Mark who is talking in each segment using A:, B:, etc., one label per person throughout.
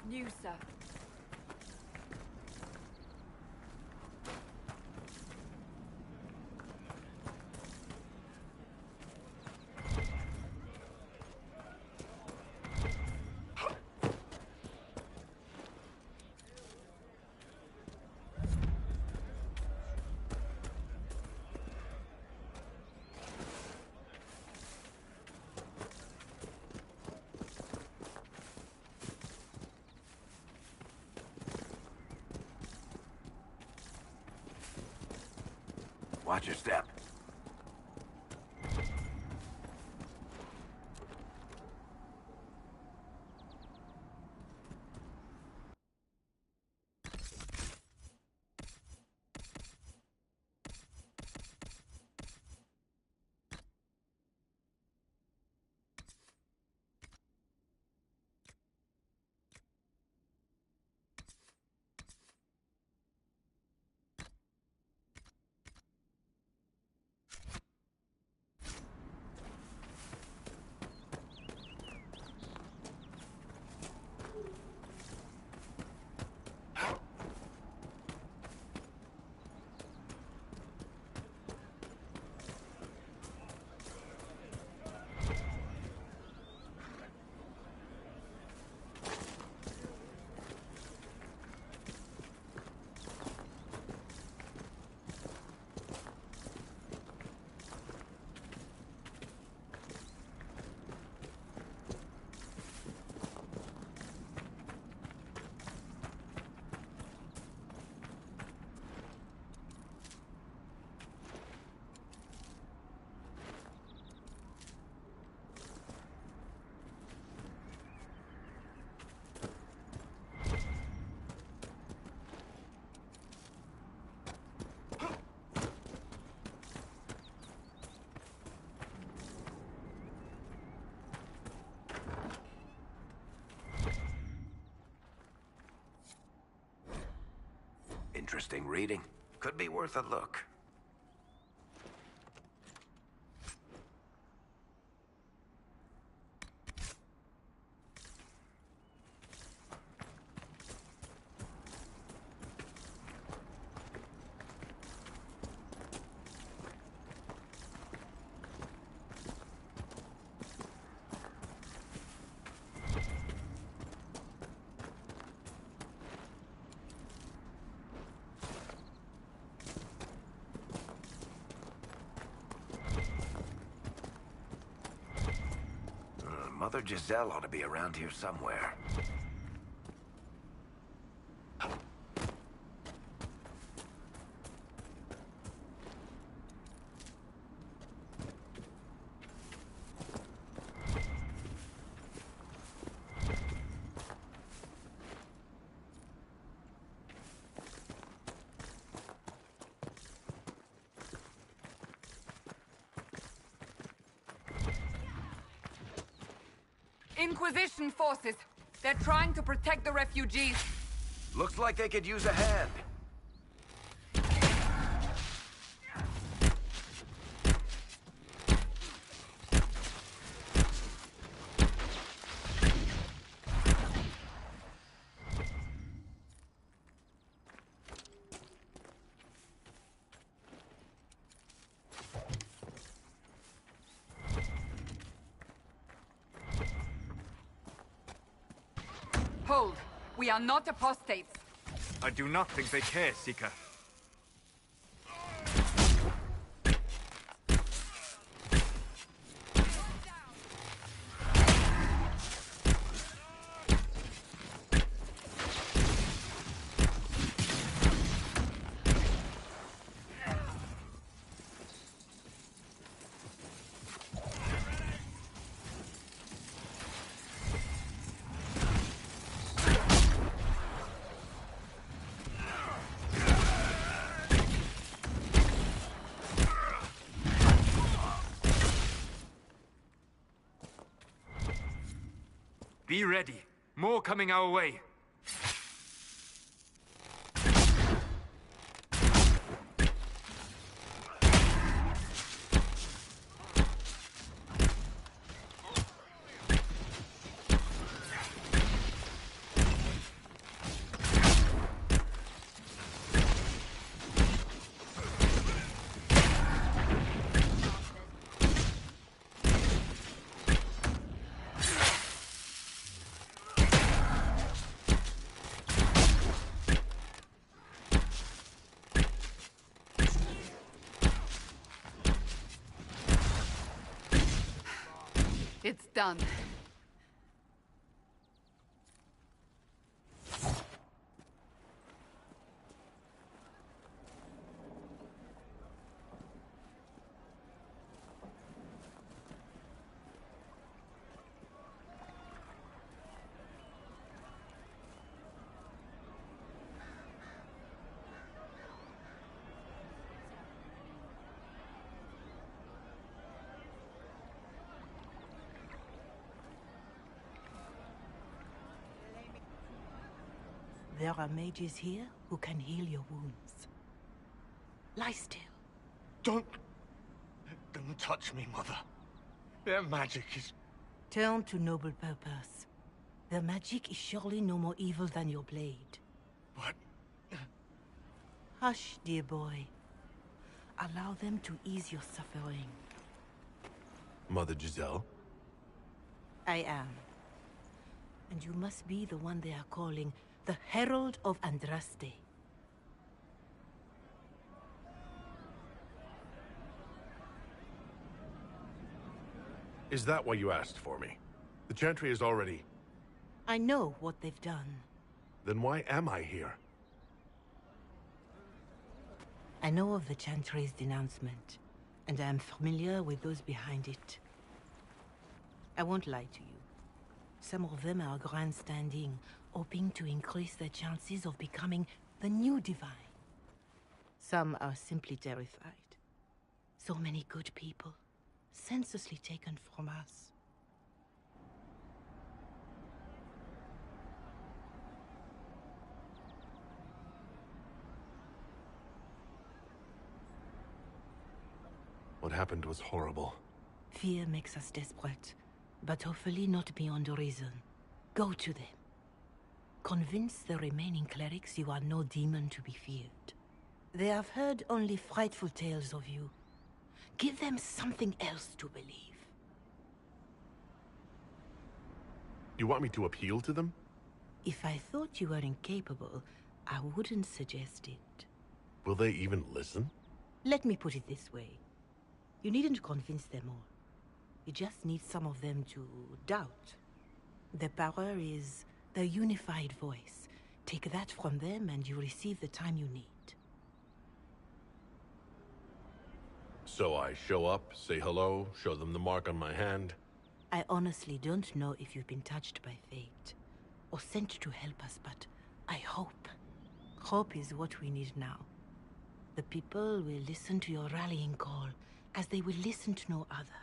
A: 𝙪𝙧𝙢𝙀.
B: Watch your step. Interesting reading. Could be worth a look. Mother Giselle ought to be around here somewhere.
A: Inquisition forces. They're trying to protect the refugees.
B: Looks like they could use a hand.
A: Hold. We are not apostates.
C: I do not think they care, Seeker. Be ready. More coming our way.
A: done.
D: There are mages here who can heal your wounds. Lie still.
E: Don't touch me, Mother. Their magic is...
D: Turn to noble purpose. Their magic is surely no more evil than your blade.
E: But...
D: Hush, dear boy. Allow them to ease your suffering.
F: Mother Giselle?
D: I am. And you must be the one they are calling the Herald of Andraste.
F: Is that why you asked for me? The Chantry is already...
D: I know what they've done.
F: Then why am I here?
D: I know of the Chantry's denouncement, and I am familiar with those behind it. I won't lie to you. Some of them are grandstanding, hoping to increase their chances of becoming the new divine. Some are simply terrified. So many good people, senselessly taken from us.
F: What happened was horrible.
D: Fear makes us desperate, but hopefully not beyond reason. Go to them. Convince the remaining clerics you are no demon to be feared. They have heard only frightful tales of you. Give them something else to believe.
F: You want me to appeal to them?
D: If I thought you were incapable, I wouldn't suggest it.
F: Will they even listen?
D: Let me put it this way. You needn't convince them all. You just need some of them to doubt. Their power is their unified voice. Take that from them and you receive the time you need.
F: So I show up, say hello, show them the mark on my hand.
D: I honestly don't know if you've been touched by fate, or sent to help us, but I hope. Hope is what we need now. The people will listen to your rallying call, as they will listen to no other.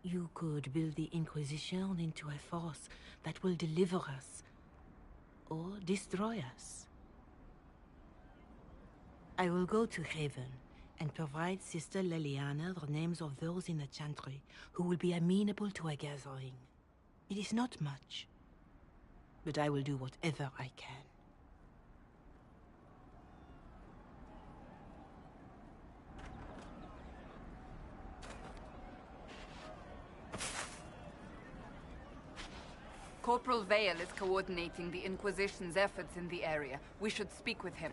D: You could build the Inquisition into a force that will deliver us, or destroy us. I will go to Haven and provide Sister Leliana the names of those in the Chantry who will be amenable to a gathering. It is not much, but I will do whatever I can.
A: Corporal Vale is coordinating the Inquisition's efforts in the area. We should speak with him.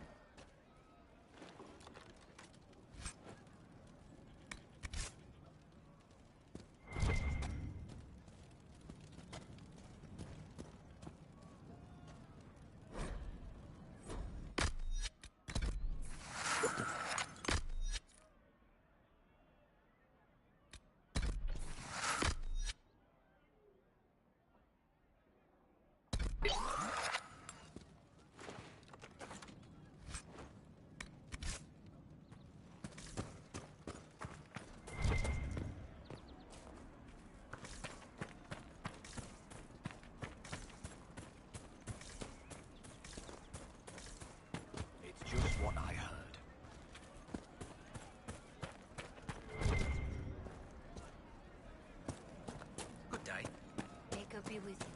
B: Just what I heard. Good day.
G: May God be with you.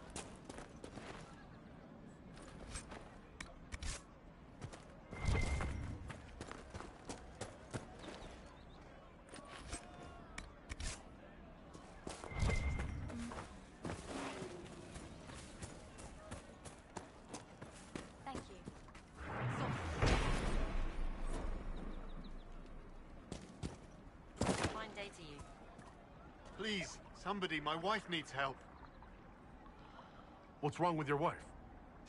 G: Thank you. Fine day to you.
E: Please, somebody, my wife needs help.
F: What's wrong with your wife?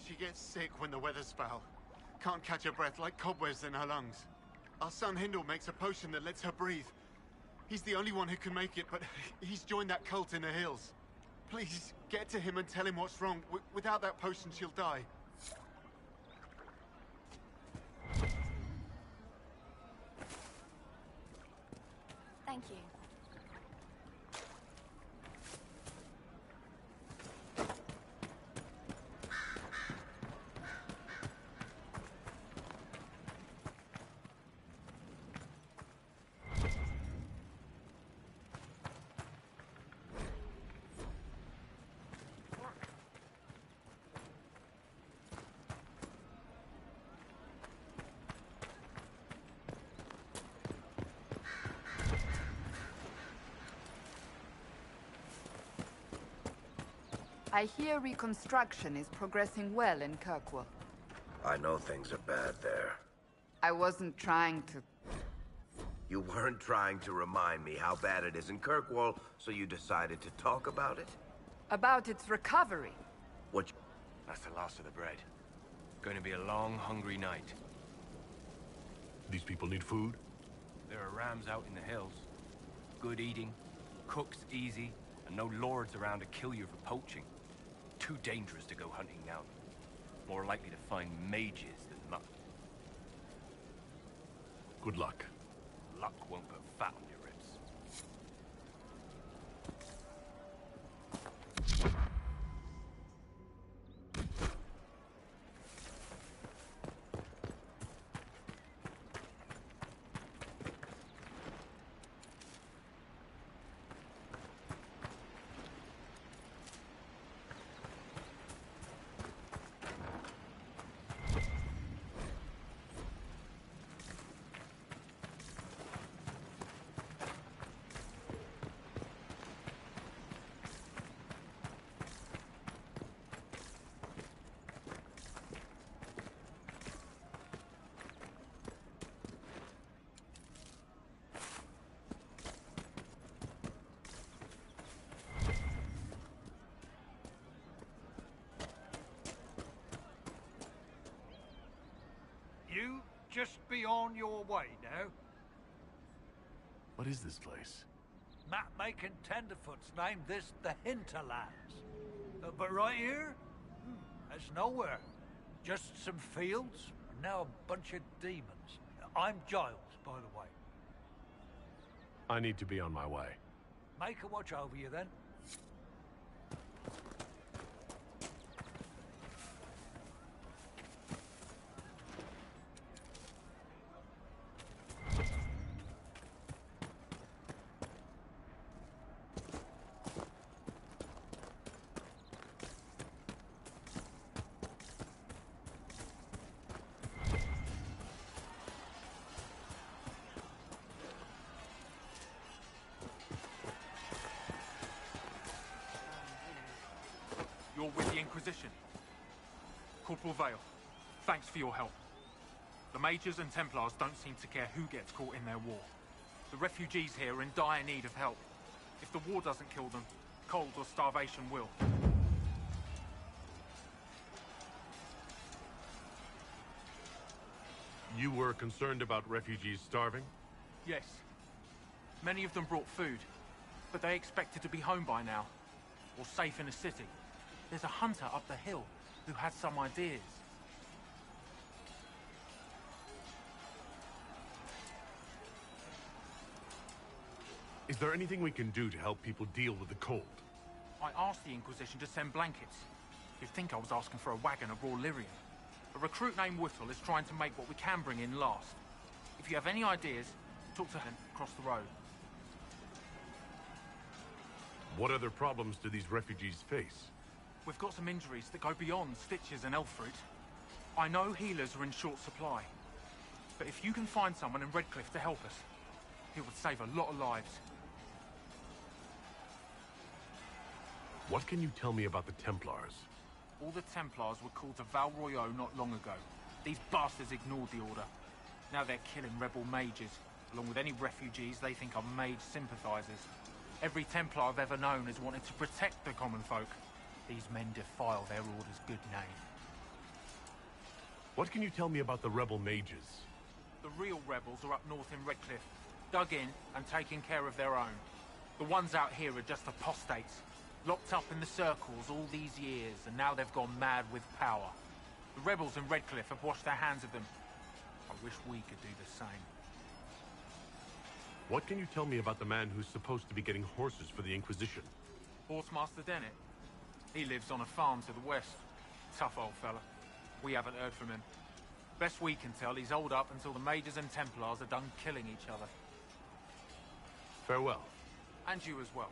G: She gets sick when the weather's foul. Can't catch her breath like cobwebs in her lungs. Our son Hindle makes a potion that lets her breathe. He's the only one who can make it, but he's joined that cult in the hills. Please, get to him and tell him what's wrong. Without that potion, she'll die.
H: Thank you.
A: I hear reconstruction is progressing well in Kirkwall.
B: I know things are bad there.
A: I wasn't trying to...
B: You weren't trying to remind me how bad it is in Kirkwall, so you decided to talk about it?
A: About its recovery.
B: What?
I: That's the last of the bread. Going to be a long, hungry night.
F: These people need food?
I: There are rams out in the hills. Good eating, cooks easy, and no lords around to kill you for poaching. Too dangerous to go hunting now. More likely to find mages than luck.
F: Good luck.
I: Luck won't put fat on your ribs.
J: You just be on your way now.
F: What is this place?
J: Map-making tenderfoots named this the Hinterlands. But right here, there's nowhere. Just some fields, and now a bunch of demons. I'm Giles, by the way.
F: I need to be on my way.
J: Make a watch over you then.
C: You're with the Inquisition. Corporal Vale, thanks for your help. The Mages and Templars don't seem to care who gets caught in their war. The refugees here are in dire need of help. If the war doesn't kill them, cold or starvation will.
F: You were concerned about refugees starving?
C: Yes. Many of them brought food, but they expected to be home by now, or safe in a city. There's a hunter up the hill who has some ideas.
F: Is there anything we can do to help people deal with the cold?
C: I asked the Inquisition to send blankets. You'd think I was asking for a wagon of raw lyrium. A recruit named Whittle is trying to make what we can bring in last. If you have any ideas, talk to him across the road.
F: What other problems do these refugees face?
C: We've got some injuries that go beyond stitches and elf fruit. I know healers are in short supply, but if you can find someone in Redcliffe to help us, it would save a lot of lives.
F: What can you tell me about the Templars?
C: All the Templars were called to 𝘼𝙧𝙢𝙦 not long ago. These bastards ignored the order. Now they're killing rebel mages, along with any refugees they think are mage sympathizers. Every Templar I've ever known has wanted to protect the common folk. These men defile their order's good name.
F: What can you tell me about the rebel mages?
C: The real rebels are up north in Redcliffe, dug in and taking care of their own. The ones out here are just apostates, locked up in the circles all these years, and now they've gone mad with power. The rebels in Redcliffe have washed their hands of them. I wish we could do the same.
F: What can you tell me about the man who's supposed to be getting horses for the Inquisition?
C: Horsemaster Dennett. He lives on a farm to the west. Tough old fella. We haven't heard from him. Best we can tell, he's holed up until the Mages and Templars are done killing each other.
F: Farewell.
C: And you as well.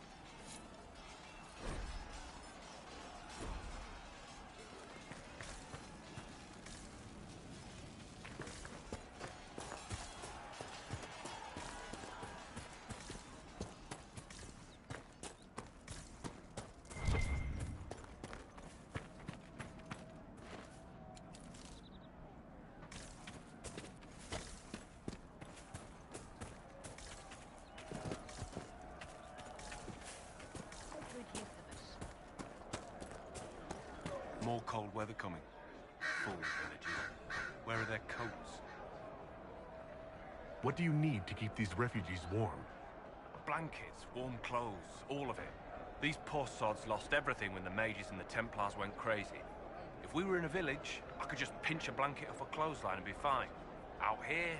I: More cold weather coming. Fools, villagers. Where are their coats?
F: What do you need to keep these refugees warm?
I: Blankets, warm clothes, all of it. These poor sods lost everything when the Mages and the Templars went crazy. If we were in a village, I could just pinch a blanket off a clothesline and be fine. Out here,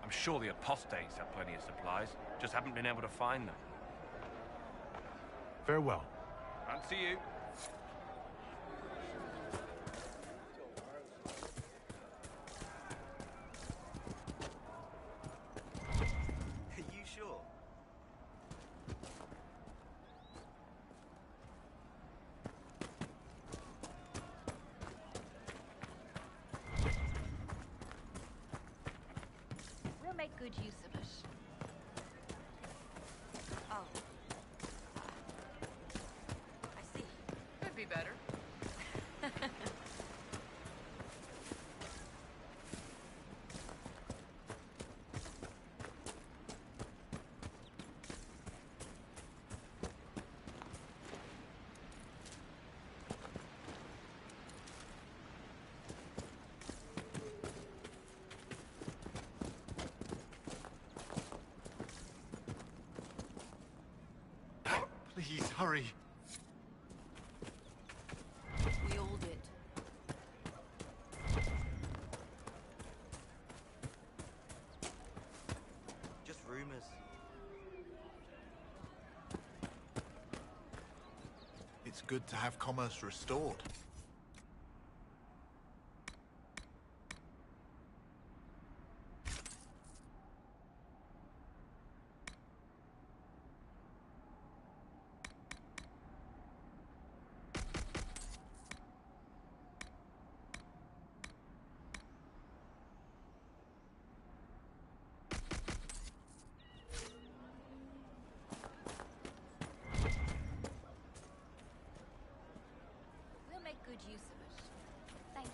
I: I'm sure the apostates have plenty of supplies, just haven't been able to find them.
F: Farewell.
I: Fancy you.
H: Make good use of it. Oh. I see.
A: Could be better.
G: Please, hurry.
A: We all did.
K: Just rumors.
L: It's good to have commerce restored.
H: Make good use of it. Thank you.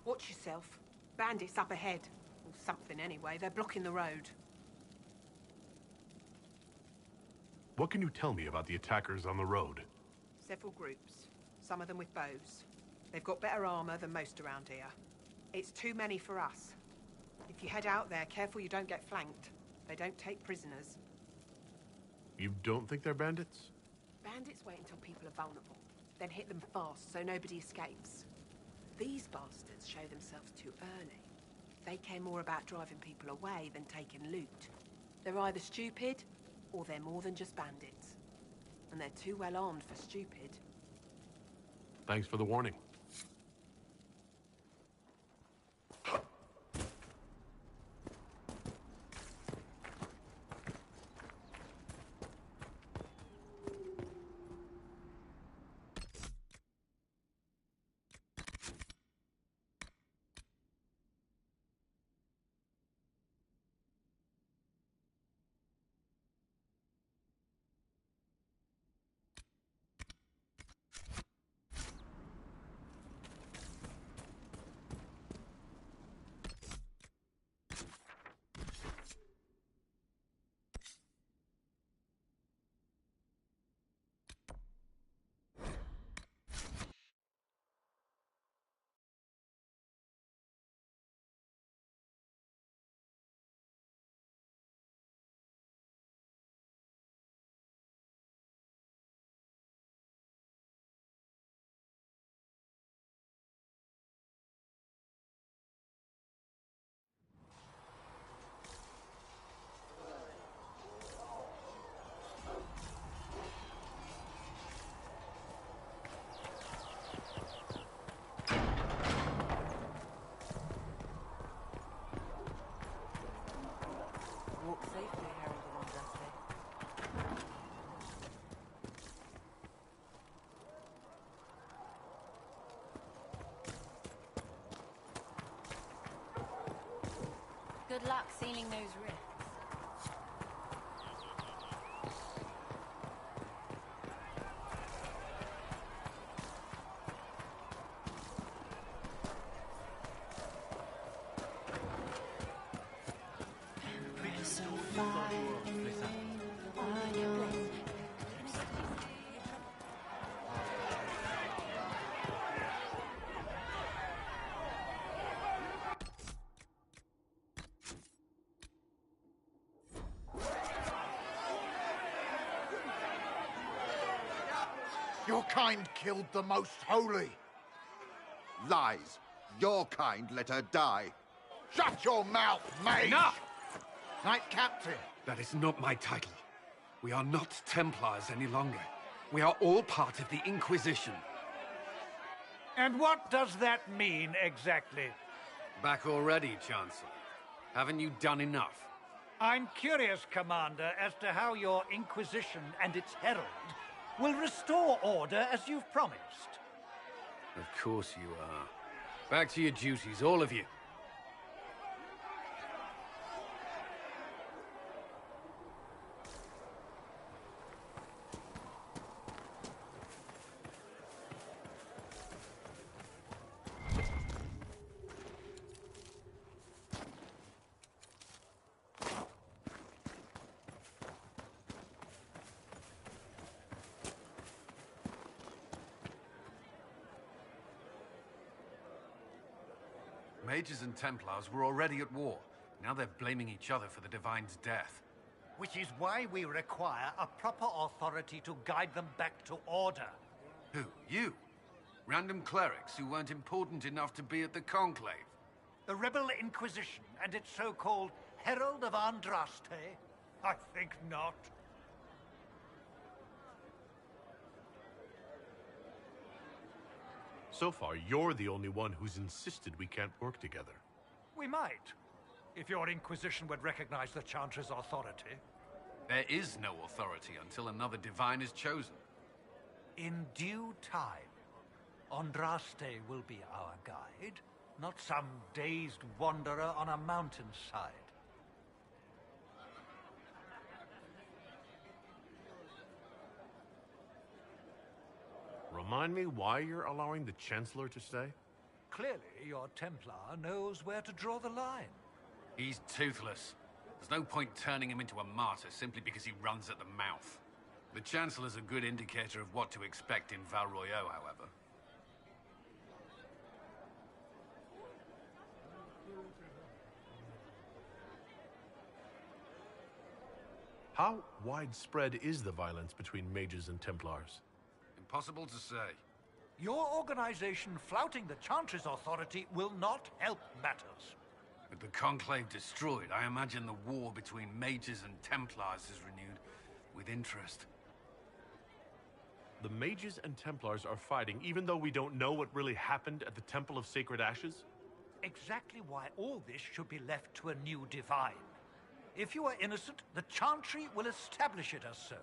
M: Watch yourself. Bandits up ahead. Or something anyway. They're blocking the road.
F: What can you tell me about the attackers on the road?
M: Several groups. Some of them with bows. They've got better armor than most around here. It's too many for us. If you head out there, careful you don't get flanked. They don't take prisoners.
F: You don't think they're bandits?
M: Bandits wait until people are vulnerable, then hit them fast so nobody escapes. These bastards show themselves too early. They care more about driving people away than taking loot. They're either stupid, or they're more than just bandits. and they're too well armed for stupid.
F: Thanks for the warning.
D: Walk safely, 𝘎𝙤𝙧𝙢𝙗𝙗.
H: Good luck sealing those rifts.
L: Your kind killed the most holy.
K: Lies. Your kind let her die.
L: Shut your mouth, mage!
N: Enough!
L: Knight Captain.
N: That is not my title. We are not Templars any longer. We are all part of the Inquisition.
J: And what does that mean, exactly?
N: Back already, Chancellor. Haven't you done enough?
J: I'm curious, Commander, as to how your Inquisition and its herald will restore order as you've promised.
N: Of course you are. Back to your duties, all of you. Mages and Templars were already at war. Now they're blaming each other for the Divine's death.
J: Which is why we require a proper authority to guide them back to order.
N: Who? You? Random clerics who weren't important enough to be at the Conclave?
J: The Rebel Inquisition and its so-called Herald of Andraste? I think not.
F: So far, you're the only one who's insisted we can't work together.
J: We might, if your Inquisition would recognize the Chancellor's authority.
N: There is no authority until another Divine is chosen.
J: In due time, Andraste will be our guide, not some dazed wanderer on a mountainside.
F: Remind me why you're allowing the Chancellor to stay?
J: Clearly, your Templar knows where to draw the line.
N: He's toothless. There's no point turning him into a martyr simply because he runs at the mouth. The Chancellor's a good indicator of what to expect in 𝘼𝙧𝙢𝙗, however.
F: How widespread is the violence between mages and Templars?
N: Impossible to say.
J: Your organization flouting the Chancellor's authority will not help matters.
N: With the Conclave destroyed, I imagine the war between mages and Templars is renewed with interest.
F: The mages and Templars are fighting, even though we don't know what really happened at the Temple of Sacred Ashes?
J: Exactly why all this should be left to a new divine. If you are innocent, the Chantry will establish it as so.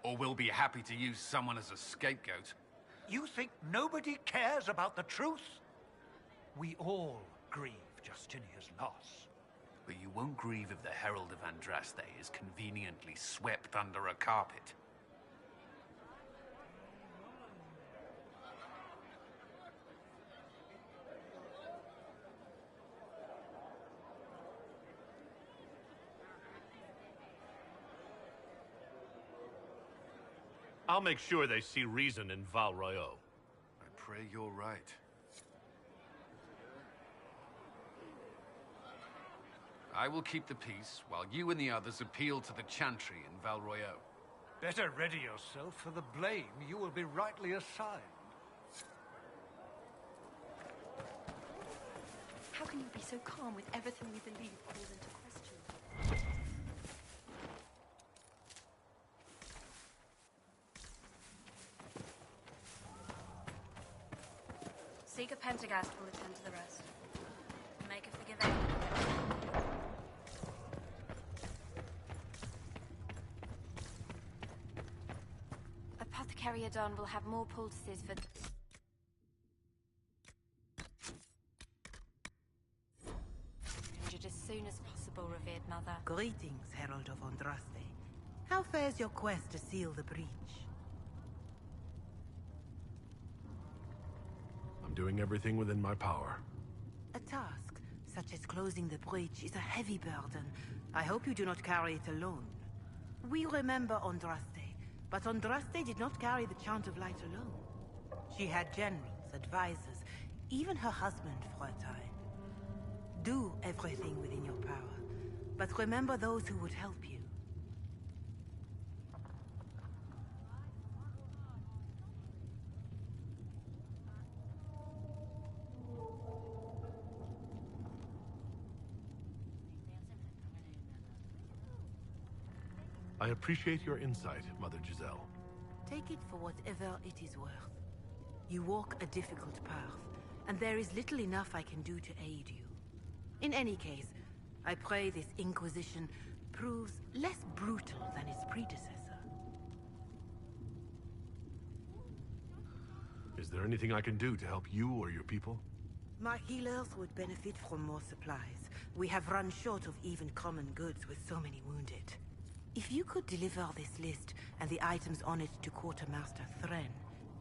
N: Or we'll be happy to use someone as a scapegoat.
J: You think nobody cares about the truth? We all grieve Justinia's loss.
N: But you won't grieve if the Herald of Andraste is conveniently swept under a carpet.
F: I'll make sure they see reason in 𝘼𝙧𝙢.
N: I pray you're right. I will keep the peace, while you and the others appeal to the Chantry in 𝘼𝙧𝙢.
J: Better ready yourself for the blame you will be rightly assigned.
H: How can you be so calm with everything we believe calls into question?
O: Seeker Pentagast will attend to the rest. Make a forgiving. 𝘼𝙢𝙢𝙗 will have more poultices for... as soon as possible, revered mother.
D: Greetings, Herald of Andraste. How fares your quest to seal the breach?
F: I'm doing everything within my power.
D: A task, such as closing the breach, is a heavy burden. I hope you do not carry it alone. We remember Andraste, but Andraste did not carry the Chant of Light alone. She had generals, advisors, even her husband for a time. Do everything within your power, but remember those who would help you.
F: I appreciate your insight, Mother Giselle.
D: Take it for whatever it is worth. You walk a difficult path, and there is little enough I can do to aid you. In any case, I pray this Inquisition proves less brutal than its predecessor.
F: Is there anything I can do to help you or your people?
D: My healers would benefit from more supplies. We have run short of even common goods with so many wounded. If you could deliver this list and the items on it to Quartermaster Threnn,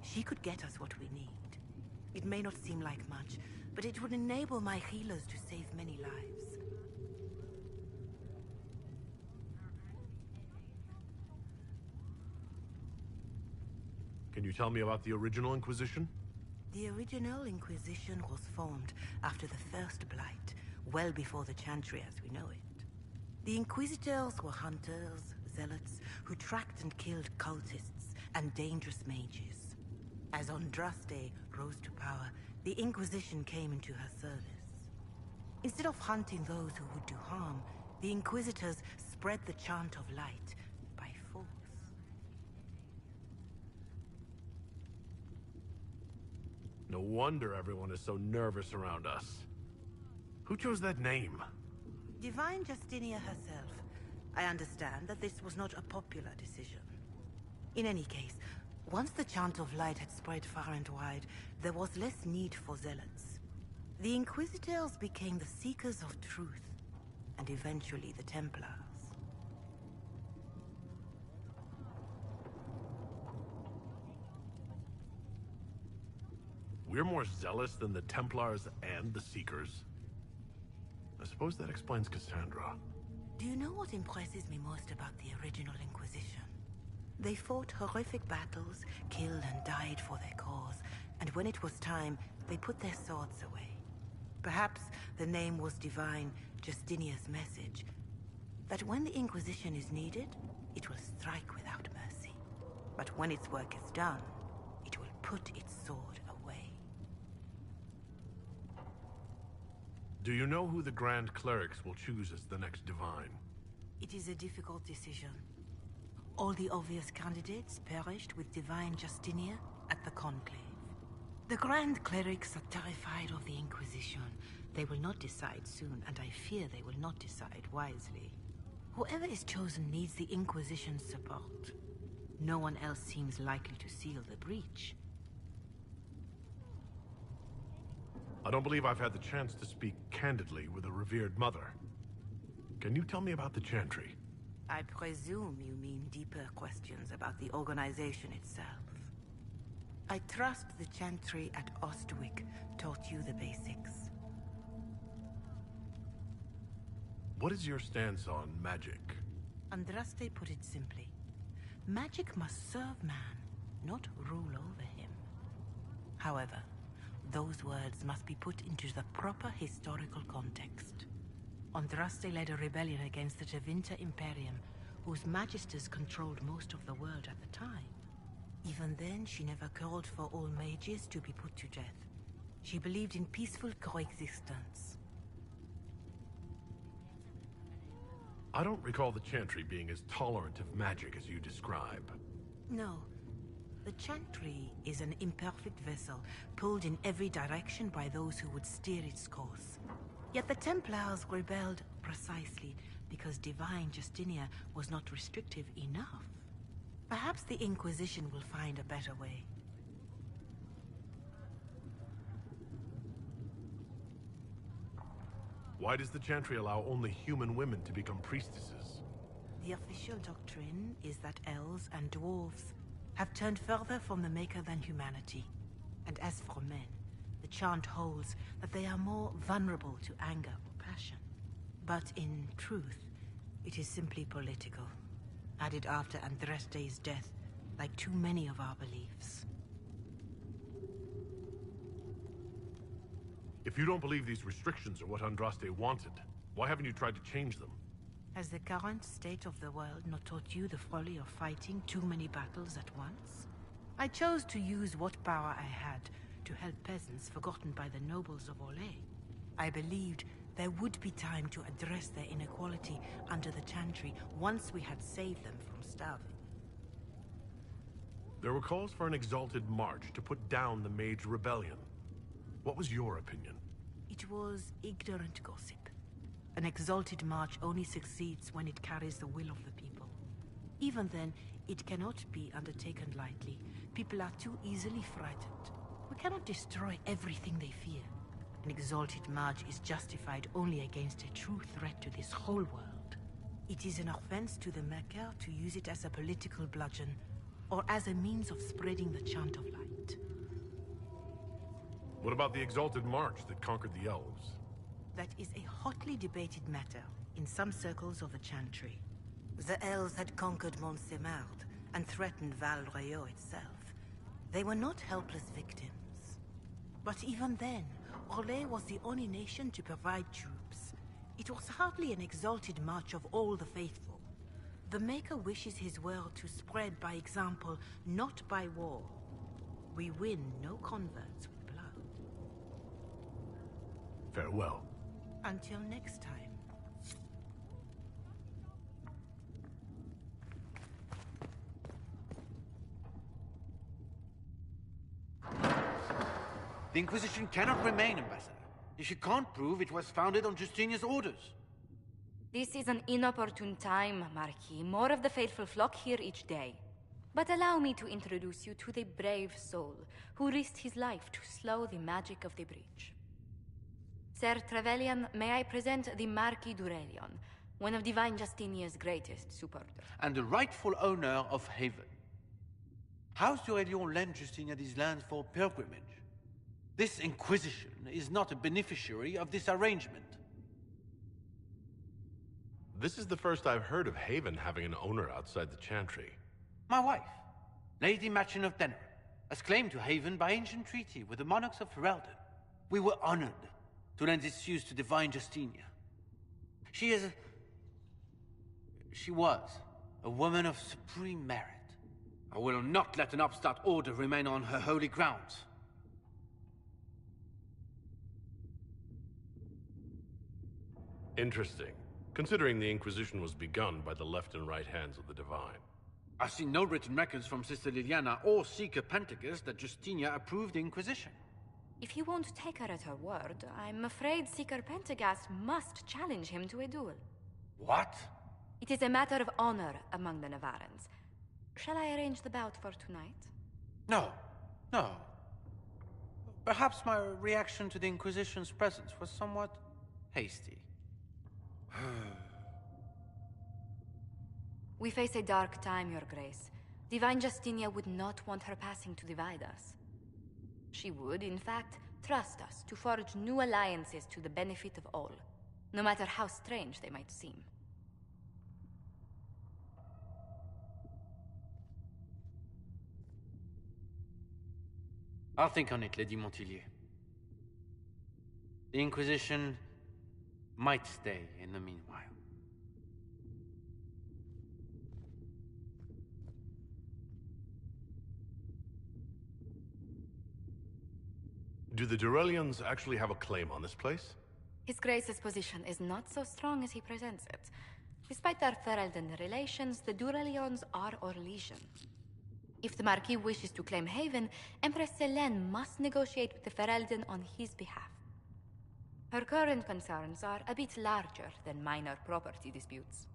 D: she could get us what we need. It may not seem like much, but it would enable my healers to save many lives.
F: Can you tell me about the original Inquisition?
D: The original Inquisition was formed after the First Blight, well before the Chantry as we know it. The Inquisitors were hunters, zealots, who tracked and killed cultists and dangerous mages. As Andraste rose to power, the Inquisition came into her service. Instead of hunting those who would do harm, the Inquisitors spread the Chant of Light by force.
F: No wonder everyone is so nervous around us. Who chose that name?
D: Divine Justinia herself. I understand that this was not a popular decision. In any case, once the Chant of Light had spread far and wide, there was less need for zealots. The Inquisitors became the Seekers of Truth, and eventually the Templars.
F: We're more zealous than the Templars and the Seekers. I suppose that explains Cassandra.
D: Do you know what impresses me most about the original Inquisition? They fought horrific battles, killed and died for their cause, and when it was time, they put their swords away. Perhaps the name was divine, Justinia's message, that when the Inquisition is needed, it will strike without mercy. But when its work is done, it will put its sword away.
F: Do you know who the Grand Clerics will choose as the next divine?
D: It is a difficult decision. All the obvious candidates perished with divine Justinian at the Conclave. The Grand Clerics are terrified of the Inquisition. They will not decide soon, and I fear they will not decide wisely. Whoever is chosen needs the Inquisition's support. No one else seems likely to seal the breach.
F: I don't believe I've had the chance to speak candidly with a revered mother. Can you tell me about the Chantry?
D: I presume you mean deeper questions about the organization itself. I trust the Chantry at 𝙬𝙧𝙢𝙗𝙦 taught you the basics.
F: What is your stance on magic?
D: Andraste put it simply. Magic must serve man, not rule over him. However, those words must be put into the proper historical context. Andraste led a rebellion against the Tevinter Imperium, whose magisters controlled most of the world at the time. Even then, she never called for all mages to be put to death. She believed in peaceful coexistence.
F: I don't recall the Chantry being as tolerant of magic as you describe.
D: No. The Chantry is an imperfect vessel, pulled in every direction by those who would steer its course. Yet the Templars rebelled precisely because divine Justinian was not restrictive enough. Perhaps the Inquisition will find a better way.
F: Why does the Chantry allow only human women to become priestesses?
D: The official doctrine is that elves and dwarves have turned further from the Maker than humanity. And as for men, the chant holds that they are more vulnerable to anger or passion. But in truth, it is simply political, added after Andraste's death, like too many of our beliefs.
F: If you don't believe these restrictions are what Andraste wanted, why haven't you tried to change them?
D: Has the current state of the world not taught you the folly of fighting too many battles at once? I chose to use what power I had to help peasants forgotten by the nobles of 𝙬𝙧. I believed there would be time to address their inequality under the Chantry once we had saved them from starving.
F: There were calls for an exalted march to put down the Mage Rebellion. What was your opinion?
D: It was ignorant gossip. An exalted march only succeeds when it carries the will of the people. Even then, it cannot be undertaken lightly. People are too easily frightened. We cannot destroy everything they fear. An exalted march is justified only against a true threat to this whole world. It is an offense to the Maker to use it as a political bludgeon, or as a means of spreading the chant of light.
F: What about the exalted march that conquered the elves?
D: That is a hotly debated matter in some circles of the Chantry. The elves had conquered 𝙬𝙧𝙢𝙮 and threatened 𝘼𝙧𝙢𝙗𝙗 itself. They were not helpless victims. But even then, 𝙬𝙧 was the only nation to provide troops. It was hardly an exalted march of all the faithful. The Maker wishes his world to spread by example, not by war. We win no converts with blood.
F: Farewell.
D: Until next time.
L: The Inquisition cannot remain, Ambassador, if you can't prove it was founded on Justinian's orders.
O: This is an inopportune time, Marquis. More of the faithful flock here each day. But allow me to introduce you to the brave soul who risked his life to slow the magic of the breach. Sir Trevelyan, may I present the Marquis d'Aurelion, one of Divine Justinian's greatest supporters.
L: And the rightful owner of Haven. House d'Aurelion lent Justinian these lands for pilgrimage. This Inquisition is not a beneficiary of this arrangement.
F: This is the first I've heard of Haven having an owner outside the Chantry.
L: My wife, Lady Machin of Denner, has claimed to Haven by ancient treaty with the monarchs of Ferelden. We were honored to lend its use to Divine Justinian. She was a woman of supreme merit. I will not let an upstart order remain on her holy grounds.
F: Interesting, considering the Inquisition was begun by the left and right hands of the Divine.
L: I've seen no written records from Sister Liliana or Seeker Pentagus that Justinia approved the Inquisition.
O: If you won't take her at her word, I'm afraid Seeker Pentagast must challenge him to a duel.
L: What?
O: It is a matter of honor among the Navarrans. Shall I arrange the bout for tonight?
L: No. No. Perhaps my reaction to the Inquisition's presence was somewhat hasty.
O: We face a dark time, Your Grace. Divine Justinia would not want her passing to divide us. She would, in fact, trust us to forge new alliances to the benefit of all, no matter how strange they might seem.
L: I'll think on it, Lady Montilyet. The Inquisition might stay in the meanwhile.
F: Do the Durelians actually have a claim on this place?
O: His Grace's position is not so strong as he presents it. Despite our Ferelden relations, the Durelions are our legion. If the Marquis wishes to claim Haven, Empress Selene must negotiate with the Ferelden on his behalf. Her current concerns are a bit larger than minor property disputes.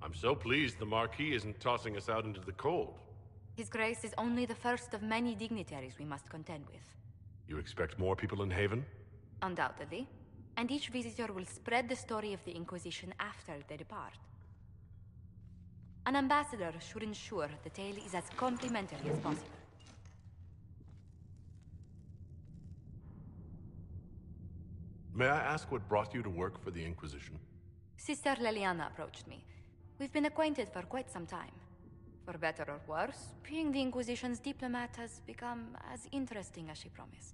F: I'm so pleased the Marquis isn't tossing us out into the cold.
O: His Grace is only the first of many dignitaries we must contend with.
F: You expect more people in Haven?
O: Undoubtedly. And each visitor will spread the story of the Inquisition after they depart. An ambassador should ensure the tale is as complimentary as possible.
F: May I ask what brought you to work for the Inquisition?
O: Sister Liliana approached me. We've been acquainted for quite some time. For better or worse, being the Inquisition's diplomat has become as interesting as she promised.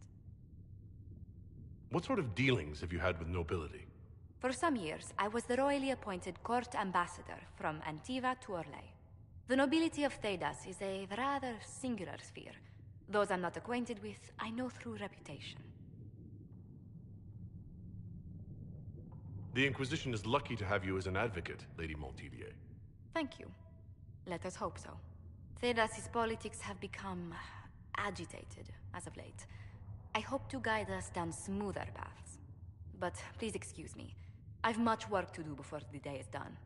F: What sort of dealings have you had with nobility?
O: For some years, I was the royally appointed court ambassador from Antiva to Orlais. The nobility of Thedas is a rather singular sphere. Those I'm not acquainted with, I know through reputation.
F: The Inquisition is lucky to have you as an advocate, Lady Montilyet.
O: Thank you. Let us hope so. Thedas' politics have become agitated as of late. I hope to guide us down smoother paths. But please excuse me. I've much work to do before the day is done.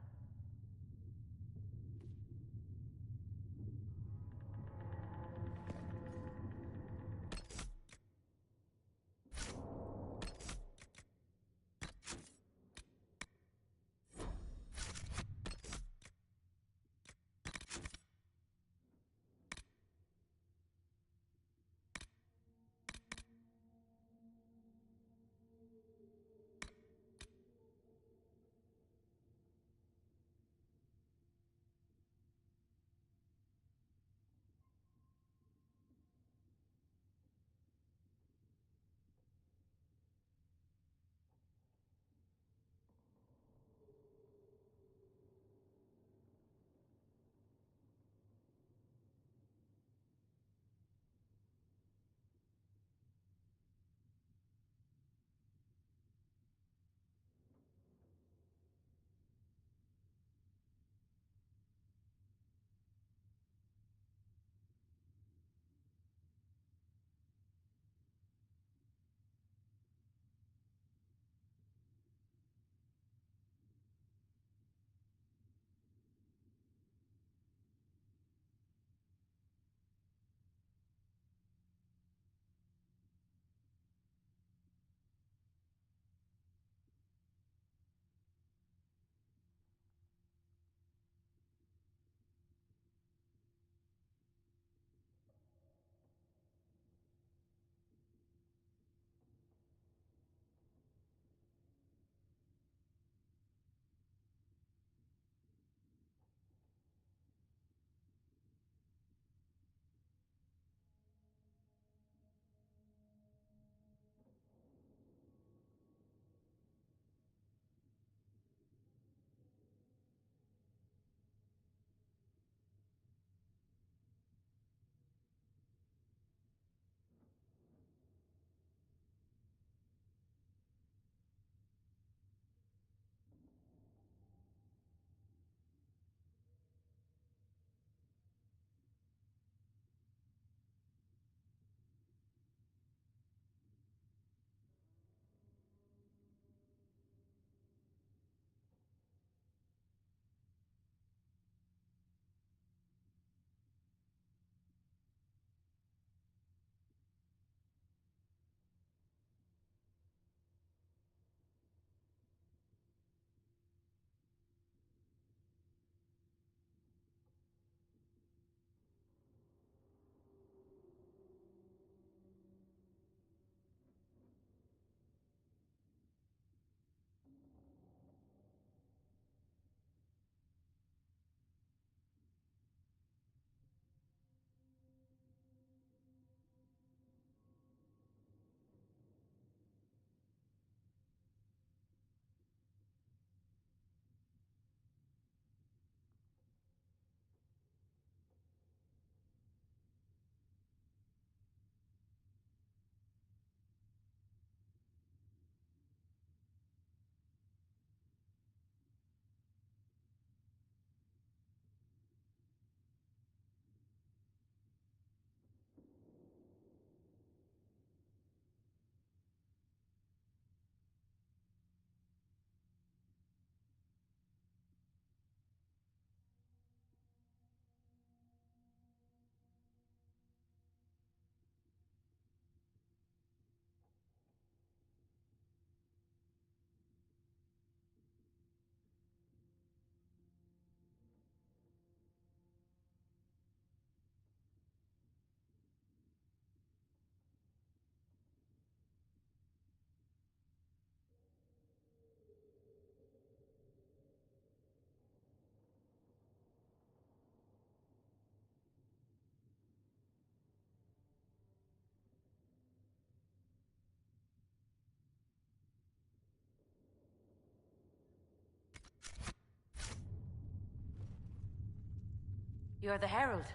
P: You're the Herald.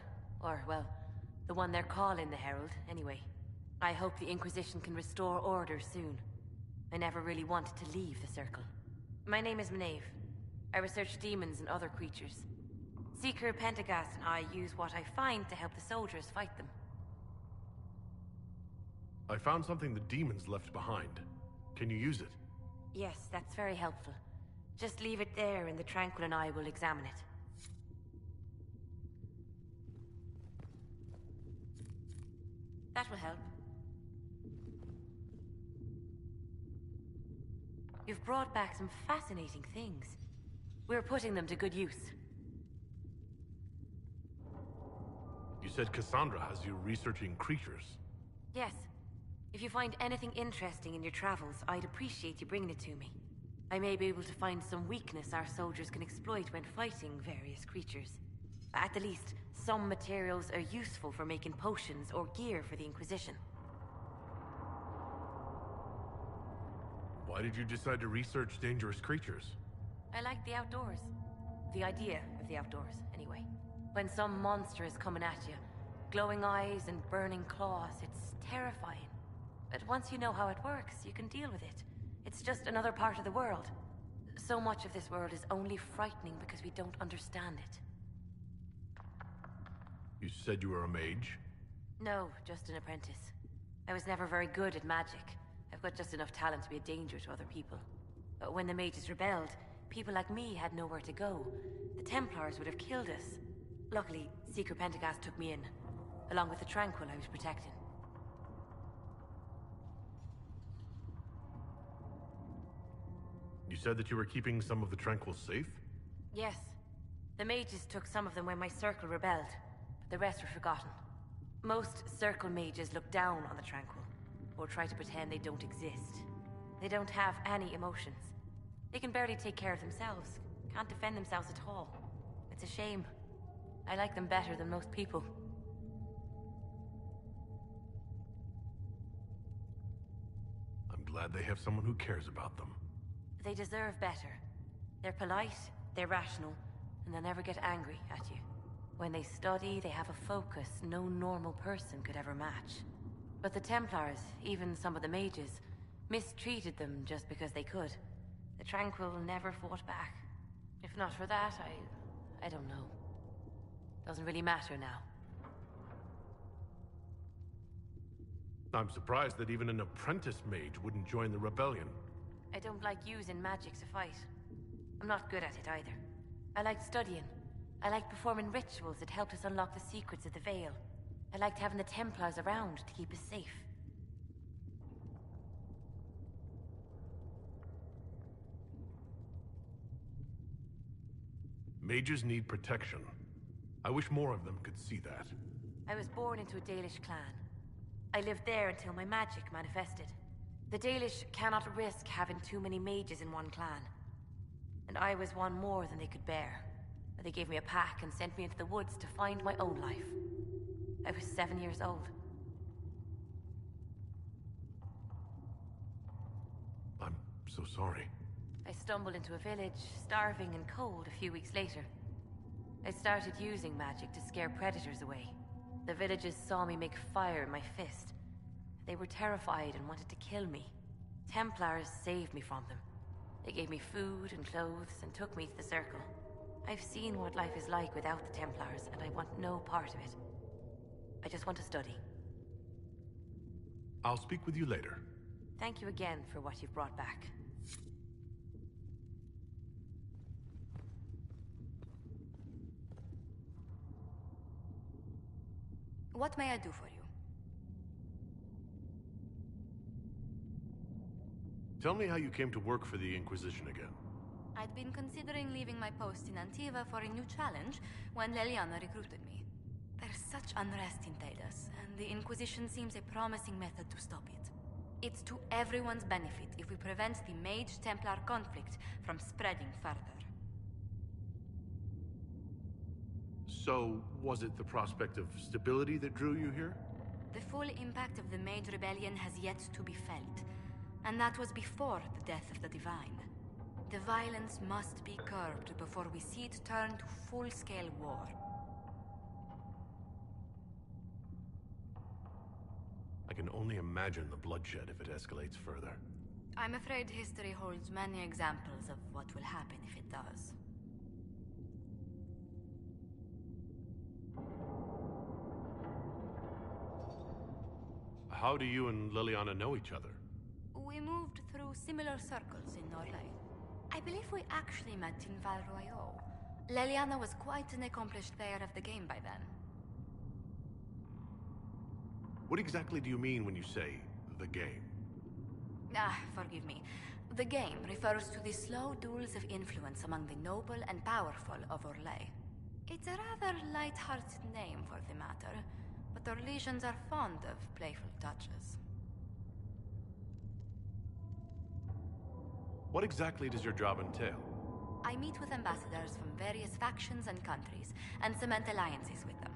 P: Or, well, the one they're calling the Herald, anyway. I hope the Inquisition can restore order soon. I never really wanted to leave the Circle. My name is Maeve. I research demons and other creatures. 𝙋𝙤𝙀𝙀𝙀 and I use what I find to help the soldiers fight them.
F: I found something the demons left behind. Can you use it?
P: Yes, that's very helpful. Just leave it there and the Tranquil and I will examine it. That will help. You've brought back some fascinating things. We're putting them to good use.
F: You said Cassandra has you researching creatures.
P: Yes. If you find anything interesting in your travels, I'd appreciate you bringing it to me. I may be able to find some weakness our soldiers can exploit when fighting various creatures. At the least, some materials are useful for making potions or gear for the Inquisition.
F: Why did you decide to research dangerous creatures?
P: I like the outdoors. The idea of the outdoors, anyway. When some monster is coming at you, glowing eyes and burning claws, it's terrifying. But once you know how it works, you can deal with it. It's just another part of the world. So much of this world is only frightening because we don't understand it.
F: You said you were a mage?
P: No, just an apprentice. I was never very good at magic. I've got just enough talent to be a danger to other people. But when the mages rebelled, people like me had nowhere to go. The Templars would have killed us. Luckily, 𝙋𝙀𝙀𝙀 took me in, along with the Tranquil I was protecting.
F: You said that you were keeping some of the Tranquil safe?
P: Yes. The mages took some of them when my Circle rebelled, but the rest were forgotten. Most Circle mages look down on the Tranquil, or try to pretend they don't exist. They don't have any emotions. They can barely take care of themselves, can't defend themselves at all. It's a shame. I like them better than most people.
F: I'm glad they have someone who cares about them.
P: They deserve better. They're polite, they're rational, and they'll never get angry at you. When they study, they have a focus no normal person could ever match. But the Templars, even some of the mages, mistreated them just because they could. The Tranquil never fought back. If not for that, I don't know. Doesn't really matter now.
F: I'm surprised that even an apprentice mage wouldn't join the rebellion.
P: I don't like using magic to fight. I'm not good at it either. I liked studying. I liked performing rituals that helped us unlock the secrets of the Veil. I liked having the Templars around to keep us safe.
F: Mages need protection. I wish more of them could see that.
P: I was born into a 𝙬𝙧 clan. I lived there until my magic manifested. The 𝙬𝙧 cannot risk having too many mages in one clan. And I was one more than they could bear. They gave me a pack and sent me into the woods to find my own life. I was 7 years old.
F: I'm so sorry.
P: I stumbled into a village, starving and cold a few weeks later. I started using magic to scare predators away. The villagers saw me make fire in my fist. They were terrified and wanted to kill me. Templars saved me from them. They gave me food and clothes and took me to the Circle. I've seen what life is like without the Templars, and I want no part of it. I just want to study.
F: I'll speak with you later.
P: Thank you again for what you've brought back.
O: What may I do for you?
F: Tell me how you came to work for the Inquisition again.
O: I'd been considering leaving my post in Antiva for a new challenge when Leliana recruited me. There's such unrest in 𝙬𝙧, and the Inquisition seems a promising method to stop it. It's to everyone's benefit if we prevent the Mage-Templar conflict from spreading further.
F: So, was it the prospect of stability that drew you here?
O: The full impact of the Mage Rebellion has yet to be felt, and that was before the death of the Divine. The violence must be curbed before we see it turn to full-scale war.
F: I can only imagine the bloodshed if it escalates further.
O: I'm afraid history holds many examples of what will happen if it does.
F: How do you and Liliana know each other?
O: We moved through similar circles in Norlay. I believe we actually met in 𝘼𝙧𝙢𝙗𝙗. Liliana was quite an accomplished player of the game by then.
F: What exactly do you mean when you say, the game?
O: Forgive me. The game refers to the slow duels of influence among the noble and powerful of Orlais. It's a rather light-hearted name for the matter, but Orlesians are fond of playful touches.
F: What exactly does your job entail?
O: I meet with ambassadors from various factions and countries, and cement alliances with them.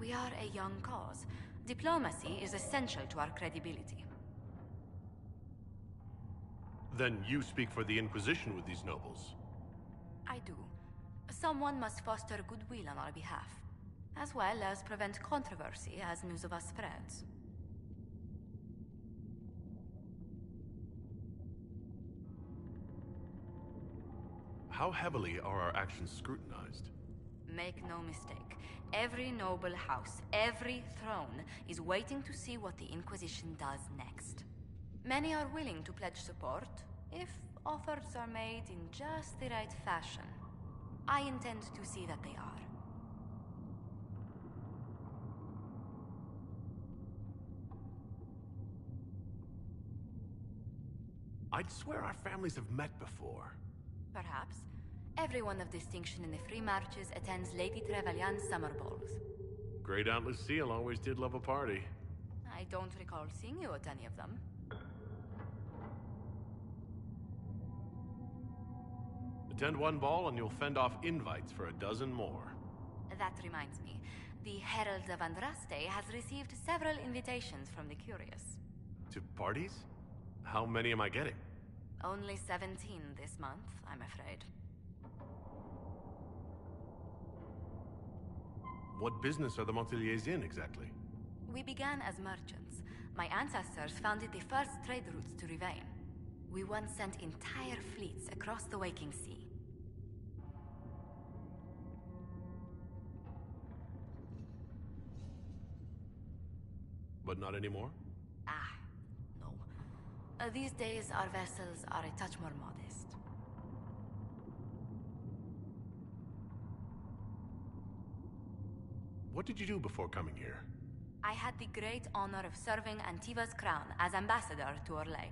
O: We are a young cause. Diplomacy is essential to our credibility.
F: Then you speak for the Inquisition with these nobles?
O: I do. Someone must foster goodwill on our behalf, as well as prevent controversy as news of us spreads.
F: How heavily are our actions scrutinized?
O: Make no mistake. Every noble house, every throne, is waiting to see what the Inquisition does next. Many are willing to pledge support, if offers are made in just the right fashion. I intend to see that they are.
F: I'd swear our families have met before.
O: Perhaps. Everyone of distinction in the Free Marches attends Lady Trevelyan's summer balls.
F: Great Aunt Lucille always did love a party.
O: I don't recall seeing you at any of them.
F: Attend one ball and you'll fend off invites for a dozen more.
O: That reminds me. The Herald of Andraste has received several invitations from the curious.
F: To parties? How many am I getting?
O: Only 17 this month, I'm afraid.
F: What business are the Montelliers in, exactly?
O: We began as merchants. My ancestors founded the first trade routes to Rivain. We once sent entire fleets across the waking sea.
F: But not anymore?
O: No. These days, our vessels are a touch more modest.
F: What did you do before coming here?
O: I had the great honor of serving Antiva's crown as ambassador to Orlais.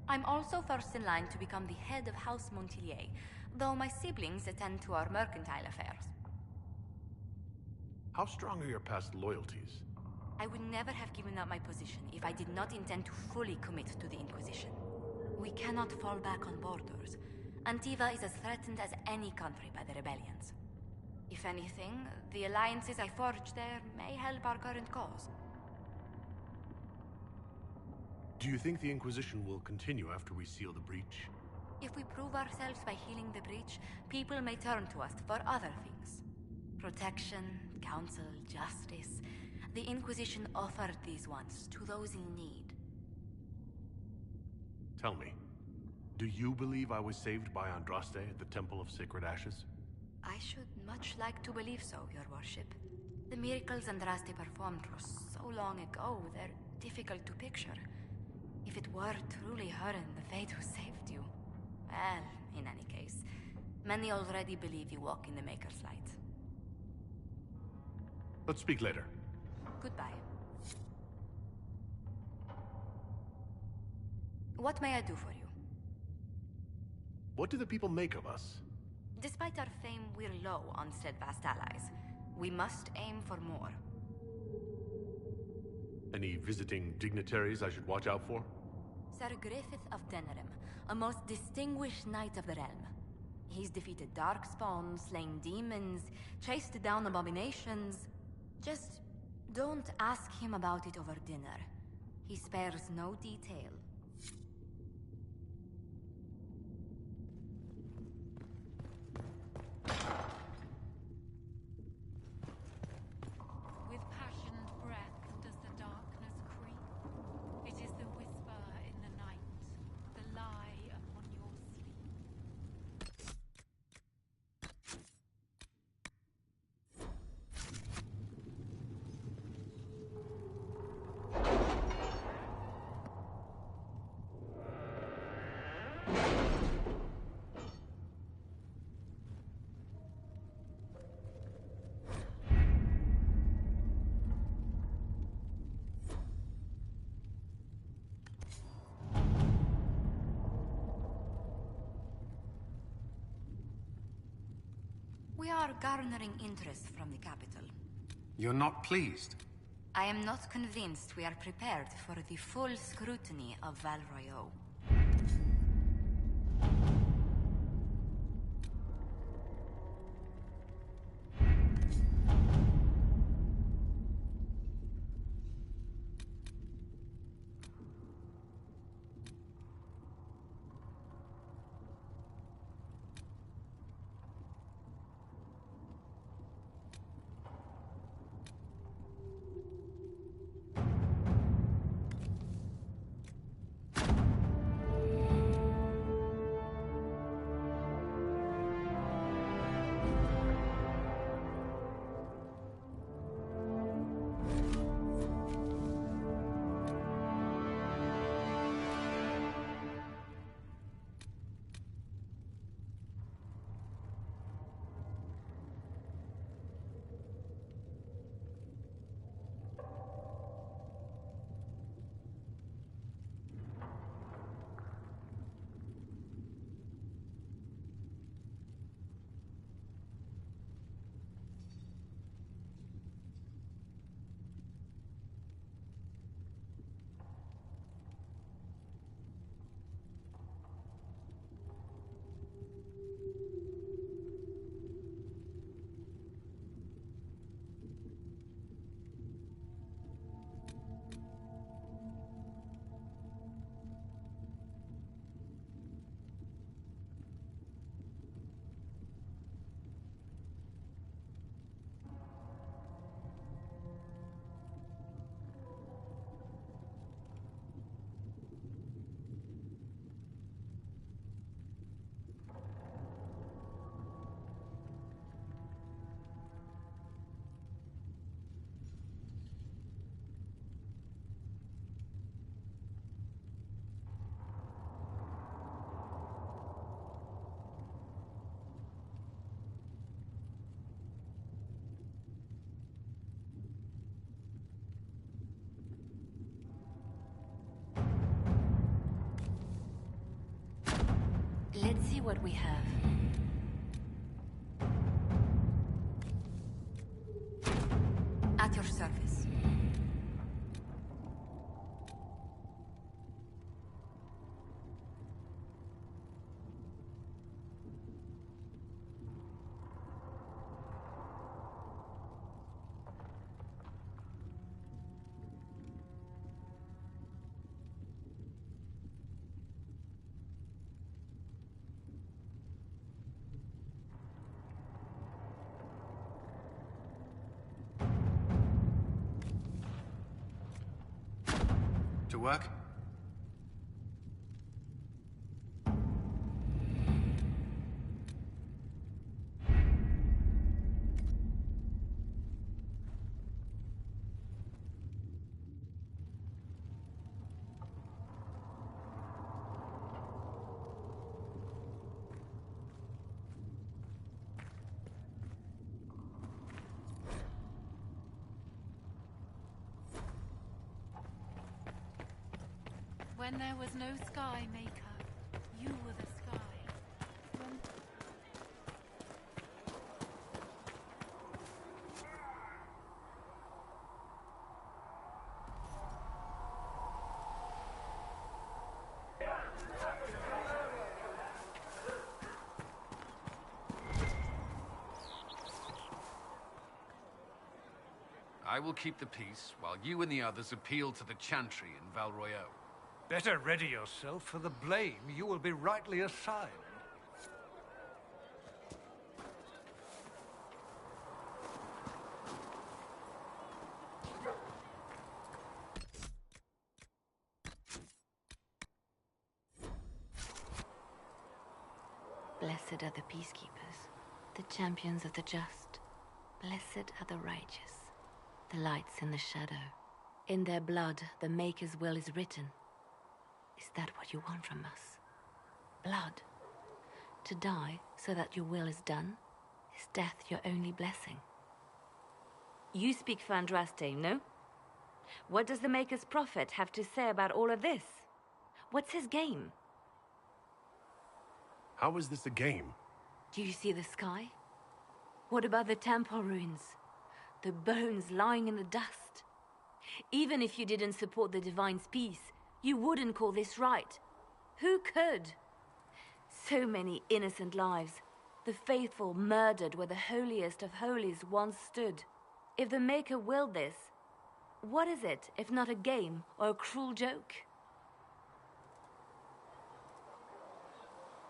O: I'm also first in line to become the head of House Montillier, though my siblings attend to our mercantile affairs.
F: How strong are your past loyalties?
O: I would never have given up my position if I did not intend to fully commit to the Inquisition. We cannot fall back on borders. Antiva is as threatened as any country by the rebellions. If anything, the alliances I forged there may help our current cause.
F: Do you think the Inquisition will continue after we seal the breach?
O: If we prove ourselves by healing the breach, people may turn to us for other things. Protection, counsel, justice. The Inquisition offered these once to those in need.
F: Tell me, do you believe I was saved by Andraste at the Temple of Sacred Ashes?
O: I should much like to believe so, Your Worship. The miracles Andraste performed were so long ago, they're difficult to picture. If it were truly her and the fate who saved you... Well, in any case, many already believe you walk in the Maker's light.
F: Let's speak later.
O: Goodbye. What may I do for you?
F: What do the people make of us?
O: Despite our fame, we're low on steadfast allies. We must aim for more.
F: Any visiting dignitaries I should watch out for?
O: Sir Griffith of Denerim, a most distinguished knight of the realm. He's defeated darkspawn, slain demons, chased down abominations. Just don't ask him about it over dinner. He spares no detail.
Q: With passionate breath does the darkness
O: We are garnering interest from the capital.
N: You're not pleased?
O: I am not convinced we are prepared for the full scrutiny of 𝘼𝙧𝙢. Let's see what we have. At your service.
N: To work?
Q: When there was no sky maker, you were the sky.
N: I will keep the peace, while you and the others appeal to the Chantry in 𝘼𝙧𝙢.
J: Better ready yourself for the blame you will be rightly assigned.
P: Blessed are the peacekeepers, the champions of the just. Blessed are the righteous, the lights in the shadow. In their blood, the Maker's will is written. Is that what you want from us? Blood? To die so that your will is done? Is death your only blessing? You speak for Andraste, no? What does the Maker's prophet have to say about all of this? What's his game?
F: How is this a game?
P: Do you see the sky?
R: What about the temple ruins? The bones lying in the dust? Even if you didn't support the Divine's peace, you wouldn't call this right. Who could? So many innocent lives. The faithful murdered where the holiest of holies once stood. If the Maker willed this, what is it if not a game or a cruel joke?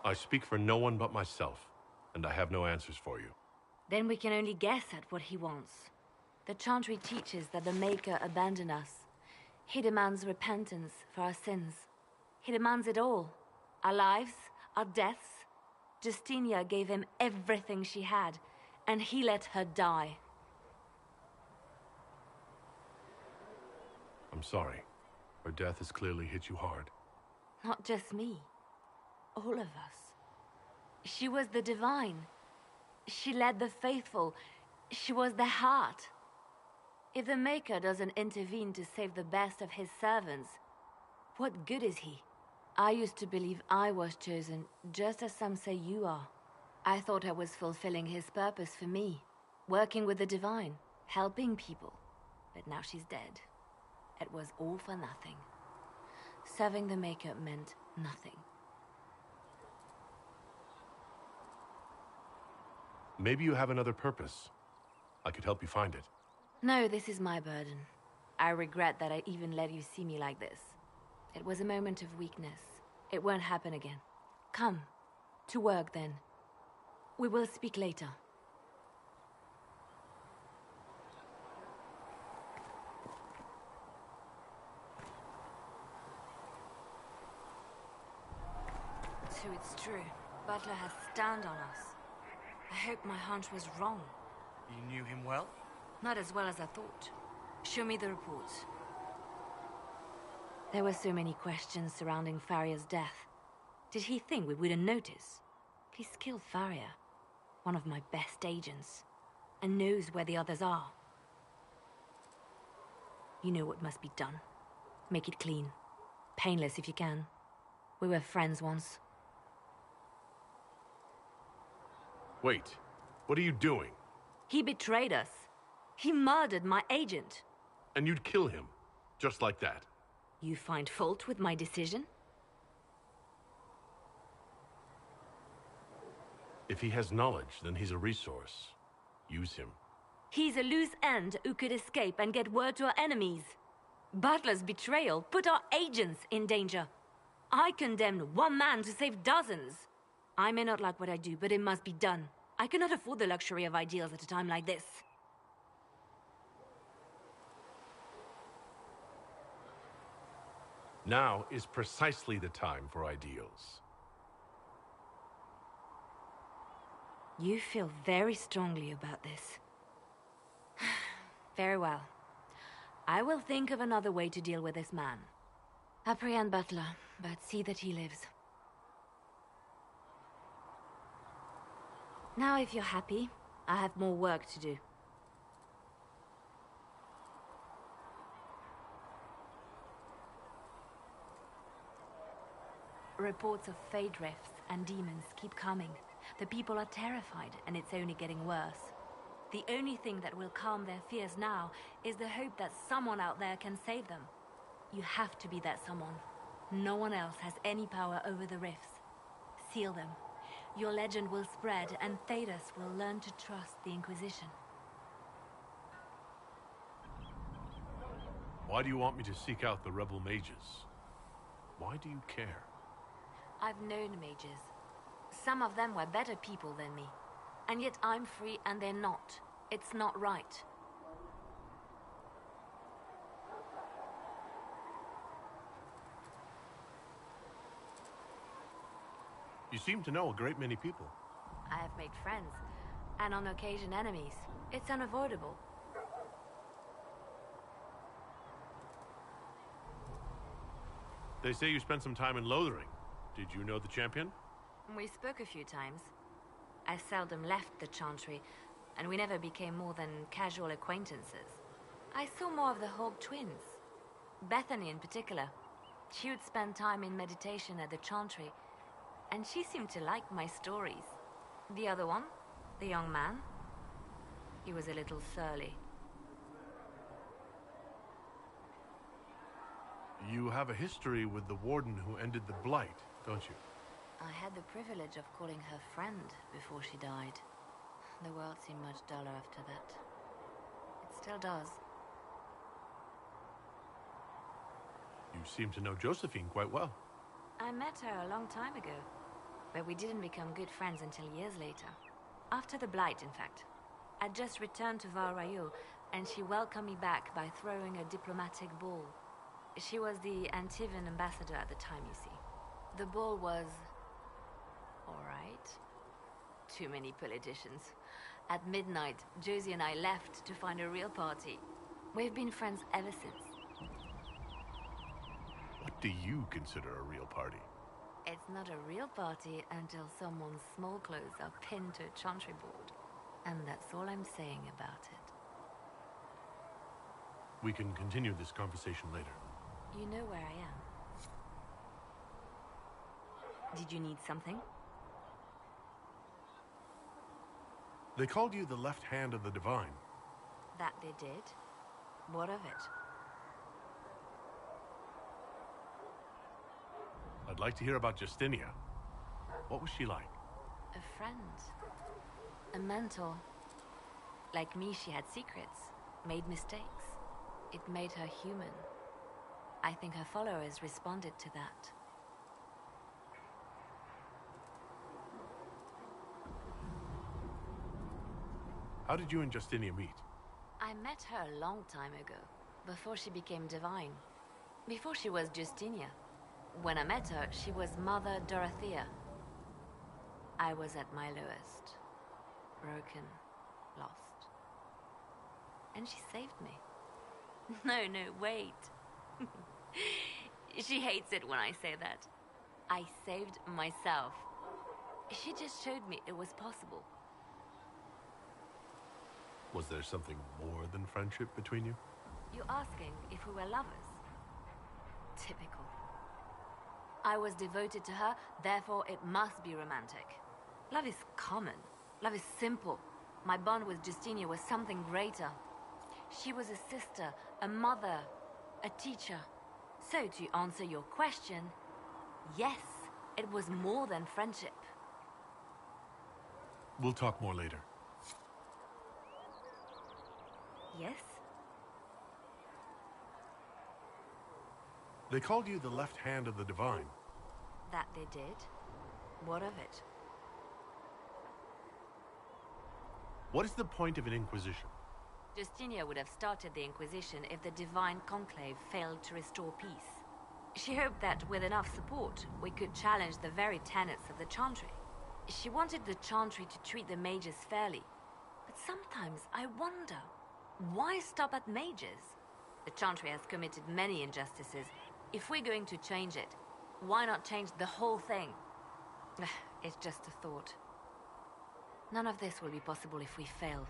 F: I speak for no one but myself, and I have no answers for you.
R: Then we can only guess at what he wants. The Chantry teaches that the Maker abandoned us. He demands repentance for our sins. He demands it all. Our lives, our deaths. Justinia gave him everything she had, and he let her die.
F: I'm sorry. Her death has clearly hit you hard.
R: Not just me. All of us. She was the Divine. She led the faithful. She was their heart. If the Maker doesn't intervene to save the best of his servants, what good is he? I used to believe I was chosen, just as some say you are. I thought I was fulfilling his purpose for me, working with the Divine, helping people. But now she's dead. It was all for nothing. Serving the Maker meant nothing.
F: Maybe you have another purpose. I could help you find it.
R: No, this is my burden. I regret that I even let you see me like this. It was a moment of weakness. It won't happen again. Come. To work, then. We will speak later. So it's true. Butler has stand on us. I hope my hunch was wrong.
J: You knew him well?
R: Not as well as I thought. Show me the reports. There were so many questions surrounding Farria's death. Did he think we wouldn't notice? He's killed Farria, one of my best agents, and knows where the others are. You know what must be done. Make it clean. Painless if you can. We were friends once.
F: Wait, what are you doing?
R: He betrayed us. He murdered my agent.
F: And you'd kill him, just like that.
R: You find fault with my decision?
F: If he has knowledge, then he's a resource. Use him.
R: He's a loose end who could escape and get word to our enemies. Butler's betrayal put our agents in danger. I condemned one man to save dozens. I may not like what I do, but it must be done. I cannot afford the luxury of ideals at a time like this.
F: Now is precisely the time for ideals.
R: You feel very strongly about this. Very well. I will think of another way to deal with this man. Apprehend Butler, but see that he lives. Now, if you're happy, I have more work to do. Reports of fade rifts and demons keep coming. The people are terrified, and it's only getting worse. The only thing that will calm their fears now is the hope that someone out there can save them. You have to be that someone. No one else has any power over the rifts. Seal them. Your legend will spread, and Thedas will learn to trust the Inquisition.
F: Why do you want me to seek out the rebel mages? Why do you care?
R: I've known mages. Some of them were better people than me. And yet I'm free and they're not. It's not right.
F: You seem to know a great many people.
R: I have made friends, and on occasion enemies. It's unavoidable.
F: They say you spent some time in Lothering. Did you know the champion?
R: We spoke a few times. I seldom left the Chantry, and we never became more than casual acquaintances. I saw more of the Hawk twins. Bethany in particular. She would spend time in meditation at the Chantry, and she seemed to like my stories. The other one, the young man, He was a little surly.
F: You have a history with the warden who ended the Blight, don't you?
R: I had the privilege of calling her friend before she died. The world seemed much duller after that. It still does.
F: You seem to know Josephine quite well.
R: I met her a long time ago, but we didn't become good friends until years later. After the Blight, in fact. I'd just returned to 𝘼𝙧𝙢𝙢, and she welcomed me back by throwing a diplomatic ball. She was the Antivan ambassador at the time, you see. The ball was... all right. Too many politicians. At midnight, Josie and I left to find a real party. We've been friends ever since.
F: What do you consider a real party?
R: It's not a real party until someone's small clothes are pinned to a chantry board. And that's all I'm saying about it.
F: We can continue this conversation later.
R: You know where I am. Did you need something?
F: They called you the left hand of the divine.
R: That they did. What of it?
F: I'd like to hear about Justinia. What was she like?
R: A friend. A mentor. Like me, she had secrets, made mistakes. It made her human. I think her followers responded to that.
F: How did you and Justinia meet?
R: I met her a long time ago, before she became divine. Before she was Justinia. When I met her, she was Mother Dorothea. I was at my lowest. Broken, lost. And she saved me. No, wait. She hates it when I say that. I saved myself. She just showed me it was possible.
F: Was there something more than friendship between you?
R: You're asking if we were lovers? Typical. I was devoted to her, therefore it must be romantic. Love is common. Love is simple. My bond with Justinia was something greater. She was a sister, a mother, a teacher. So to answer your question, yes, it was more than friendship.
F: We'll talk more later.
R: Yes?
F: They called you the left hand of the divine.
R: That they did. What of it?
F: What is the point of an Inquisition?
R: Justinia would have started the Inquisition if the Divine Conclave failed to restore peace. She hoped that with enough support, we could challenge the very tenets of the Chantry. She wanted the Chantry to treat the mages fairly. But sometimes I wonder, why stop at mages? The Chantry has committed many injustices. If we're going to change it, why not change the whole thing? It's just a thought. None of this will be possible if we fail.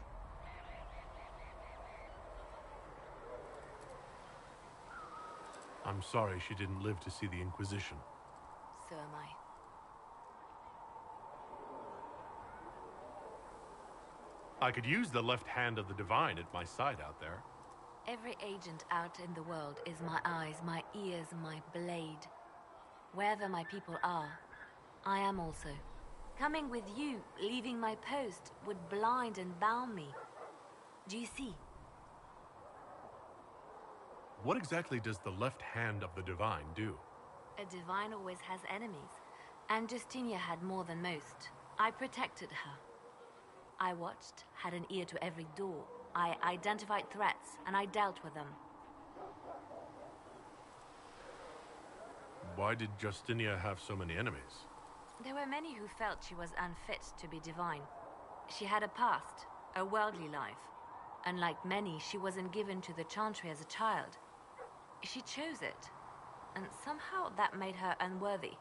F: I'm sorry she didn't live to see the Inquisition.
R: So am
F: I could use the left hand of the divine at my side out there.
R: Every agent out in the world is my eyes, my ears, my blade. Wherever my people are, I am also. Coming with you, leaving my post, would blind and bound me. Do you see?
F: What exactly does the left hand of the divine do?
R: A divine always has enemies, and Justinia had more than most. I protected her. I watched, had an ear to every door. I identified threats, and I dealt with them.
F: Why did Justinia have so many enemies?
R: There were many who felt she was unfit to be divine. She had a past, a worldly life. Unlike many, she wasn't given to the Chantry as a child. She chose it, and somehow that made her unworthy.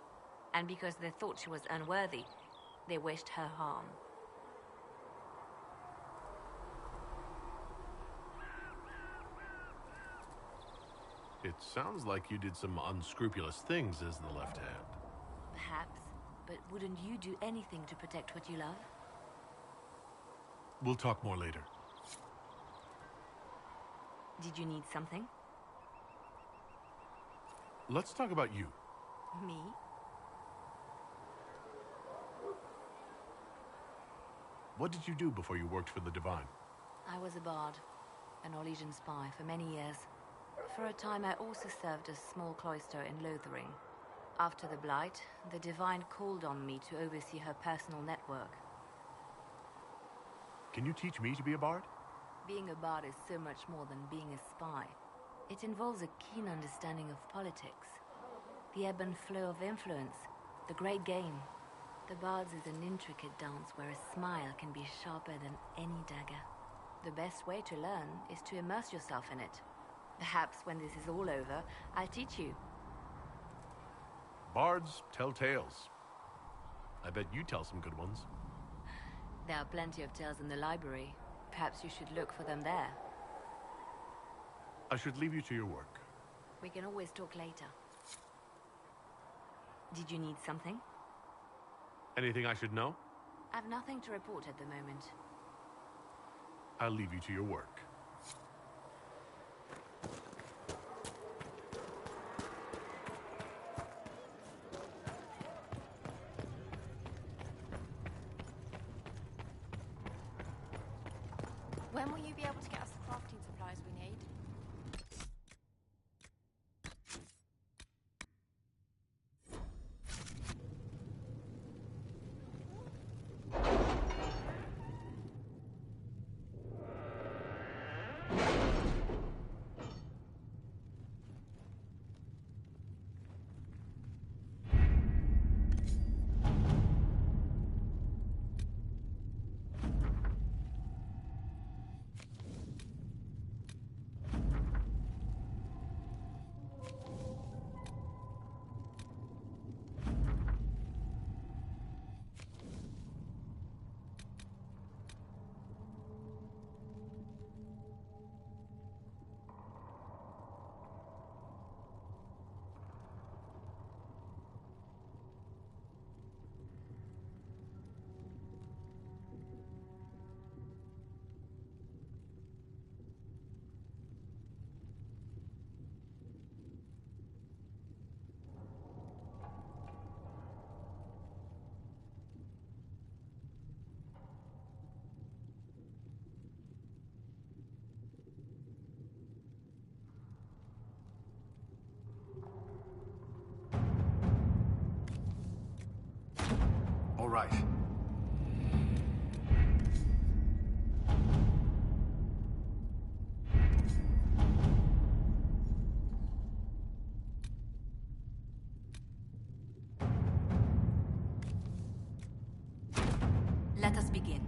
R: And because they thought she was unworthy, they wished her harm.
F: It sounds like you did some unscrupulous things as the left hand.
R: Perhaps, but wouldn't you do anything to protect what you love?
F: We'll talk more later.
R: Did you need something?
F: Let's talk about you.
R: Me?
F: What did you do before you worked for the Divine?
R: I was a bard, an Orlesian spy for many years. For a time, I also served a small cloister in Lothering. After the Blight, the Divine called on me to oversee her personal network.
F: Can you teach me to be a bard?
R: Being a bard is so much more than being a spy. It involves a keen understanding of politics, the ebb and flow of influence, the great game. The Bard's is an intricate dance where a smile can be sharper than any dagger. The best way to learn is to immerse yourself in it. Perhaps when this is all over, I'll teach you.
F: Bards tell tales. I bet you tell some good ones.
R: There are plenty of tales in the library. Perhaps you should look for them there.
F: I should leave you to your work.
R: We can always talk later. Did you need something?
F: Anything I should know?
R: I've nothing to report at the moment.
F: I'll leave you to your work.
H: When will you be able to get us the crafting supplies we need?
N: All right.
O: Let us begin.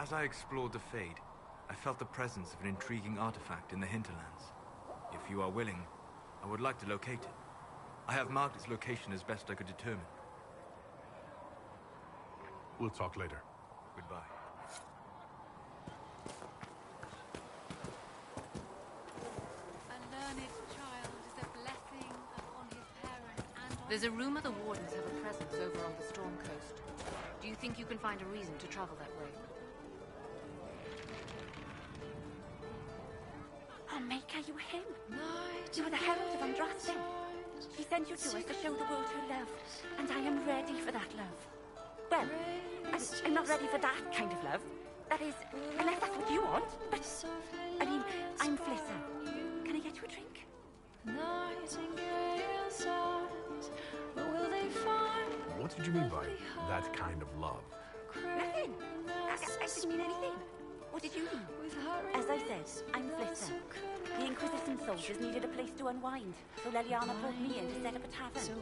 S: As I explored the Fade, I felt the presence of an intriguing artifact in the hinterlands. If you are willing, I would like to locate it. I have marked its location as best I could determine.
F: We'll talk later.
S: Goodbye.
Q: A learned child is a blessing upon his parent and on
T: There's a rumor the Wardens have a presence over on the Storm Coast. Do you think you can find a reason to travel that way?
R: Oh, Maker, you him? You are the Herald of Andraste. He sent you to us to show the world her love, and I am ready for that love. Well, I'm not ready for that kind of love. That is, unless that's what you want. But, I mean, I'm Flitter. Can I get you a drink?
F: What did you mean by that kind of love?
R: Nothing. I didn't mean anything. What did you mean? As I said, I'm Flitter. The Inquisition soldiers needed a place to unwind, so Leliana pulled me in to set up a tavern.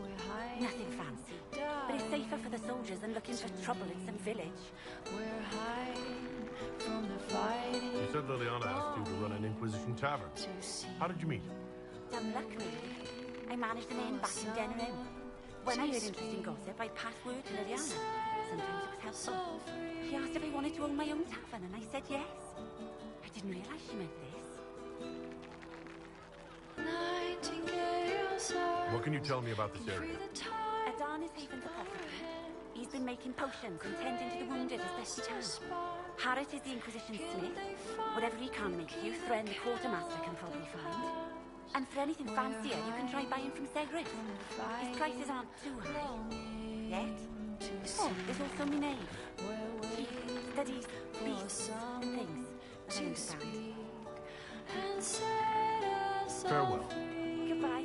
R: Nothing fancy, but it's safer for the soldiers than looking for trouble in some village.
F: You said Leliana asked you to run an Inquisition tavern. How did you meet?
R: Dumb luck, really. I managed an inn back in Denner Inn. When I heard interesting gossip, I'd pass word to Leliana. Sometimes it was helpful. She asked if I wanted to own my own tavern, and I said yes. I didn't realize she meant this.
F: What can you tell me about this area?
R: Adarna's Haven's apothecary. He's been making potions and tending to the wounded as best he can. Harriet is the Inquisition smith. Whatever he can make you, Thren the quartermaster can probably find. And for anything fancier, you can try buying from Segrid. His prices aren't too high. Yet. Oh, there's also Minave. She studies beasts and things, as I understand.
F: Farewell.
R: Goodbye.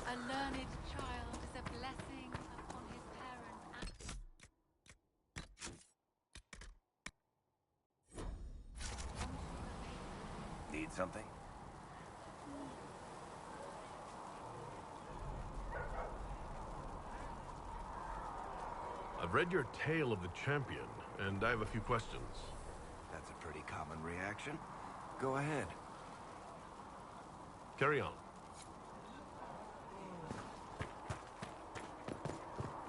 Q: a learned child is a blessing upon his parent and...
B: Need something?
F: I've read your Tale of the Champion, and I have a few questions.
B: That's a pretty common reaction. Go ahead.
F: Carry on.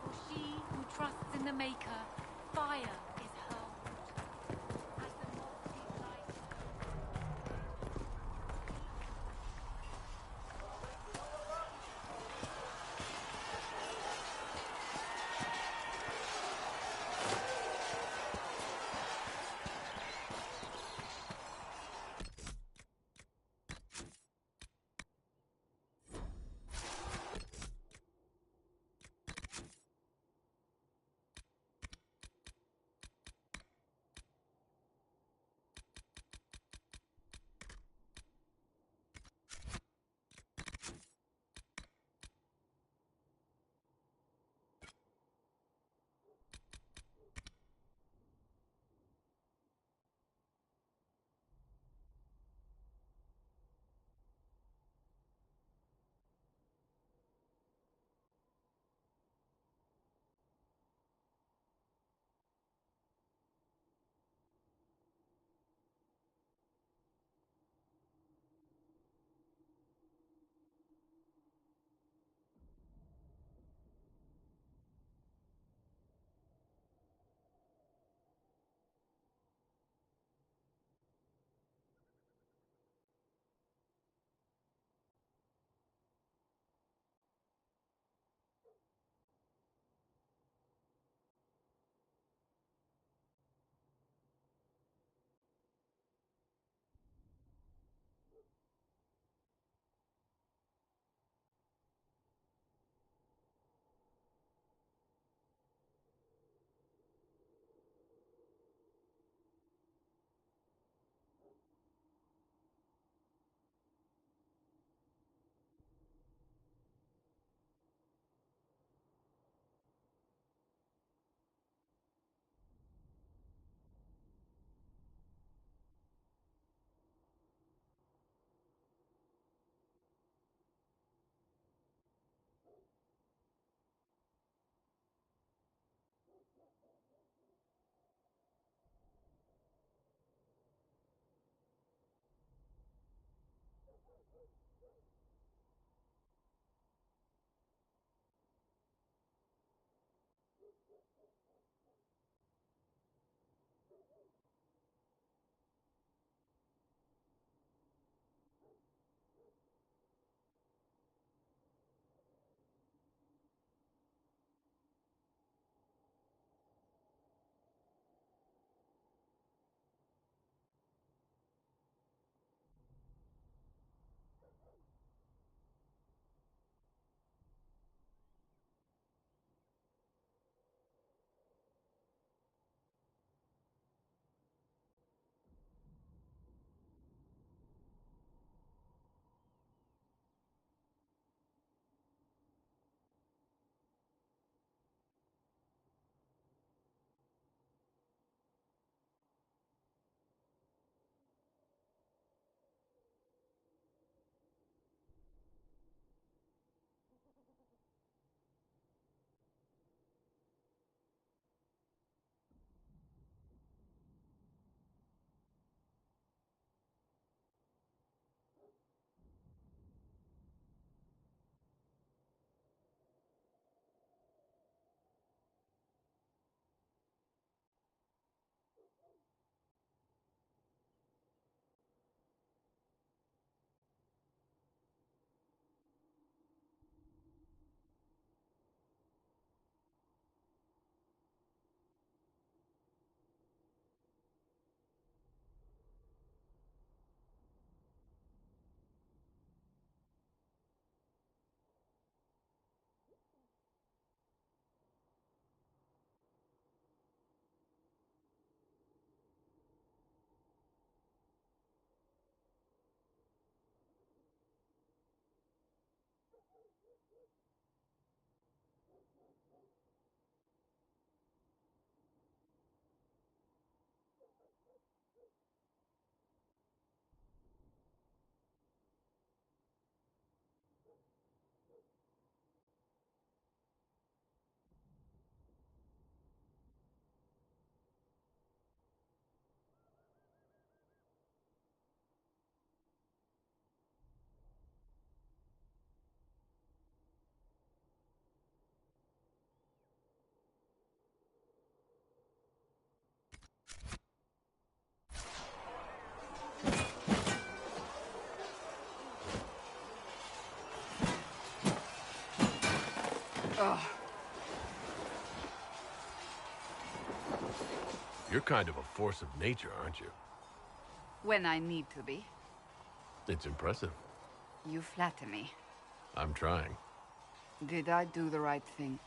Q: For she who trusts in the Maker, fire is her wood. As the multi-light...
A: Ugh.
F: You're kind of a force of nature, aren't you?
A: When I need to be.
F: It's impressive.
A: You flatter me.
F: I'm trying.
A: Did I do the right thing?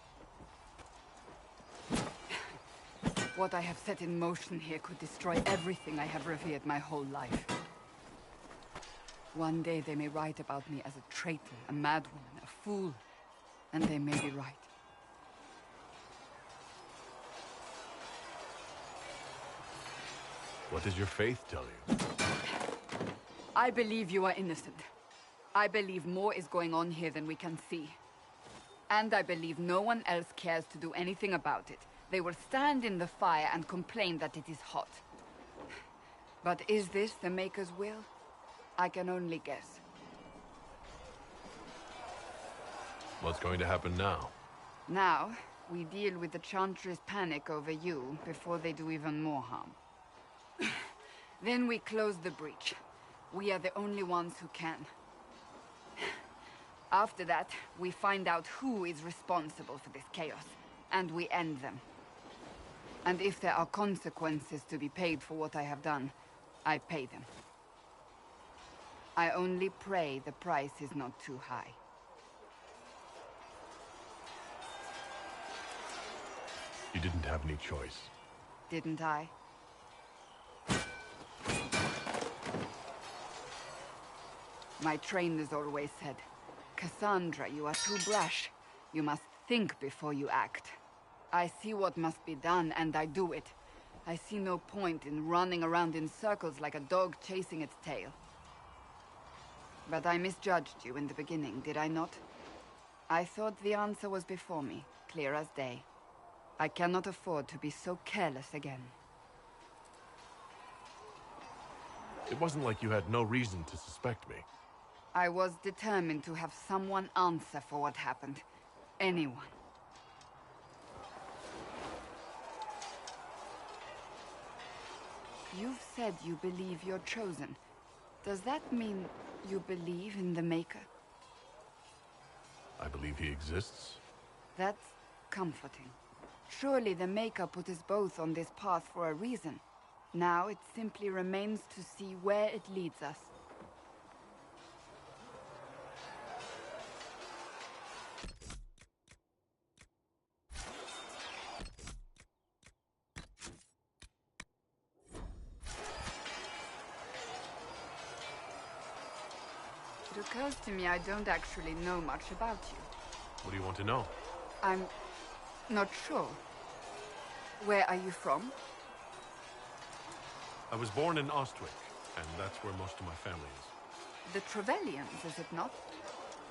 A: What I have set in motion here could destroy everything I have revered my whole life. One day they may write about me as a traitor, a madwoman, a fool. And they may be right.
F: What does your faith tell you?
A: I believe you are innocent. I believe more is going on here than we can see. And I believe no one else cares to do anything about it. They will stand in the fire and complain that it is hot. But is this the Maker's will? I can only guess.
F: What's going to happen now?
A: Now, we deal with the Chantry's panic over you before they do even more harm. Then we close the breach. We are the only ones who can. After that, we find out who is responsible for this chaos, and we end them. And if there are consequences to be paid for what I have done, I pay them. I only pray the price is not too high.
F: You didn't have any choice.
A: Didn't I? My trainers always said, Cassandra, you are too brash. You must think before you act. I see what must be done, and I do it. I see no point in running around in circles like a dog chasing its tail. But I misjudged you in the beginning, did I not? I thought the answer was before me, clear as day. I cannot afford to be so careless again.
F: It wasn't like you had no reason to suspect me.
A: I was determined to have someone answer for what happened. Anyone. You've said you believe you're chosen. Does that mean you believe in the Maker?
F: I believe he exists.
A: That's comforting. Surely the Maker put us both on this path for a reason. Now it simply remains to see where it leads us. It occurs to me I don't actually know much about you.
F: What do you want to know?
A: I'm not sure. Where are you from?
F: I was born in �㧗, and that's where most of my family is.
A: The Trevelyan's, is it not?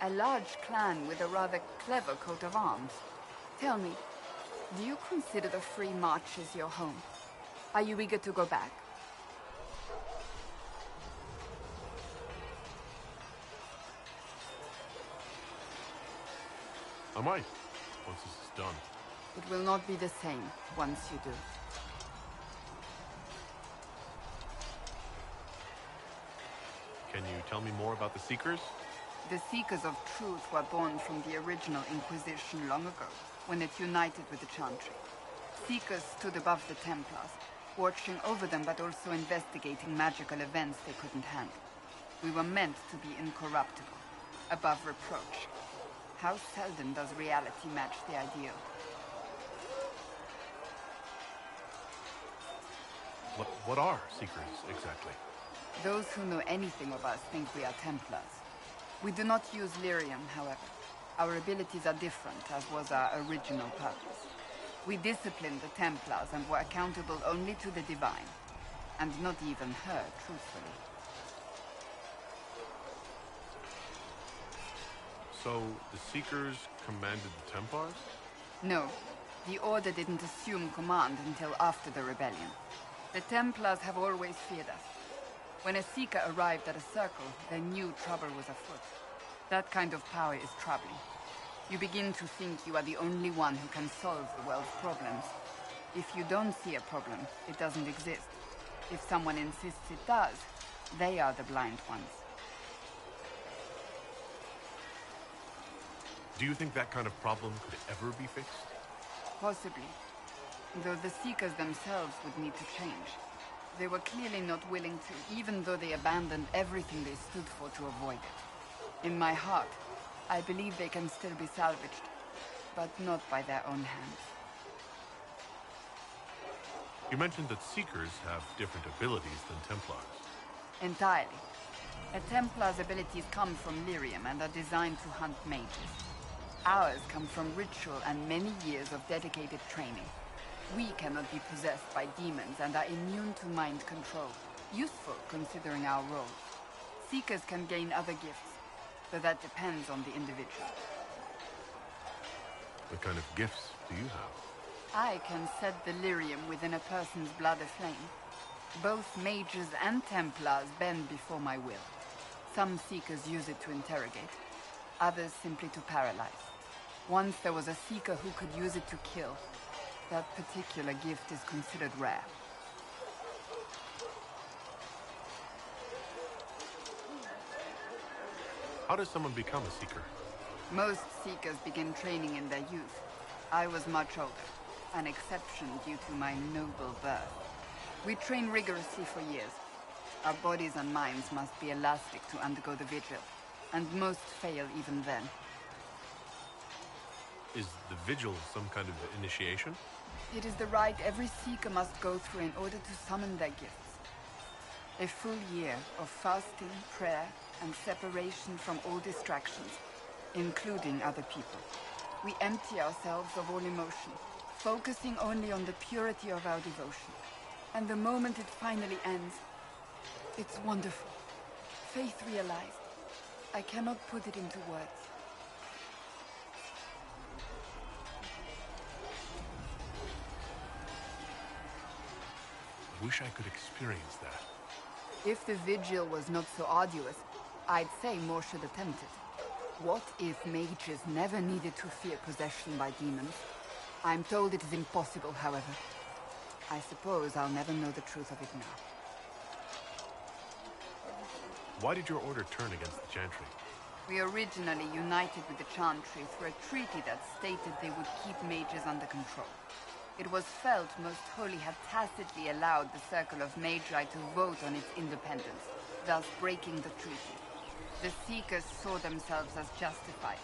A: A large clan with a rather clever coat of arms. Tell me, do you consider the Free Marches your home? Are you eager to go back?
F: I might, once this is done.
A: It will not be the same once you do.
F: Can you tell me more about the Seekers?
A: The Seekers of Truth were born from the original Inquisition long ago, when it united with the Chantry. Seekers stood above the Templars, watching over them but also investigating magical events they couldn't handle. We were meant to be incorruptible, above reproach. How seldom does reality match the ideal?
F: What are Seekers, exactly?
A: Those who know anything of us think we are Templars. We do not use lyrium, however. Our abilities are different, as was our original purpose. We disciplined the Templars and were accountable only to the Divine. And not even her, truthfully.
F: So, the Seekers commanded the Templars?
A: No. The Order didn't assume command until after the rebellion. The Templars have always feared us. When a Seeker arrived at a circle, they knew trouble was afoot. That kind of power is troubling. You begin to think you are the only one who can solve the world's problems. If you don't see a problem, it doesn't exist. If someone insists it does, they are the blind ones.
F: Do you think that kind of problem could ever be fixed?
A: Possibly. Though the Seekers themselves would need to change. They were clearly not willing to, even though they abandoned everything they stood for to avoid it. In my heart, I believe they can still be salvaged, but not by their own hands.
F: You mentioned that Seekers have different abilities than Templars.
A: Entirely. A Templar's abilities come from lyrium and are designed to hunt mages. Ours come from ritual and many years of dedicated training. We cannot be possessed by demons and are immune to mind control. Useful considering our role. Seekers can gain other gifts, but that depends on the individual.
F: What kind of gifts do you have?
A: I can set the lyrium within a person's blood aflame. Both mages and Templars bend before my will. Some Seekers use it to interrogate, others simply to paralyze. Once there was a Seeker who could use it to kill. That particular gift is considered rare.
F: How does someone become a Seeker?
A: Most Seekers begin training in their youth. I was much older, an exception due to my noble birth. We train rigorously for years. Our bodies and minds must be elastic to undergo the vigil, and most fail even then.
F: Is the vigil some kind of initiation?
A: It is the rite every Seeker must go through in order to summon their gifts. A full year of fasting, prayer, and separation from all distractions, including other people. We empty ourselves of all emotion, focusing only on the purity of our devotion. And the moment it finally ends, it's wonderful. Faith realized. I cannot put it into words.
F: I wish I could experience that.
A: If the vigil was not so arduous, I'd say more should attempt it. What if mages never needed to fear possession by demons? I'm told it is impossible, however. I suppose I'll never know the truth of it now.
F: Why did your order turn against the Chantry?
A: We originally united with the Chantry through a treaty that stated they would keep mages under control. It was felt Most Holy had tacitly allowed the Circle of Magi to vote on its independence, thus breaking the treaty. The Seekers saw themselves as justified,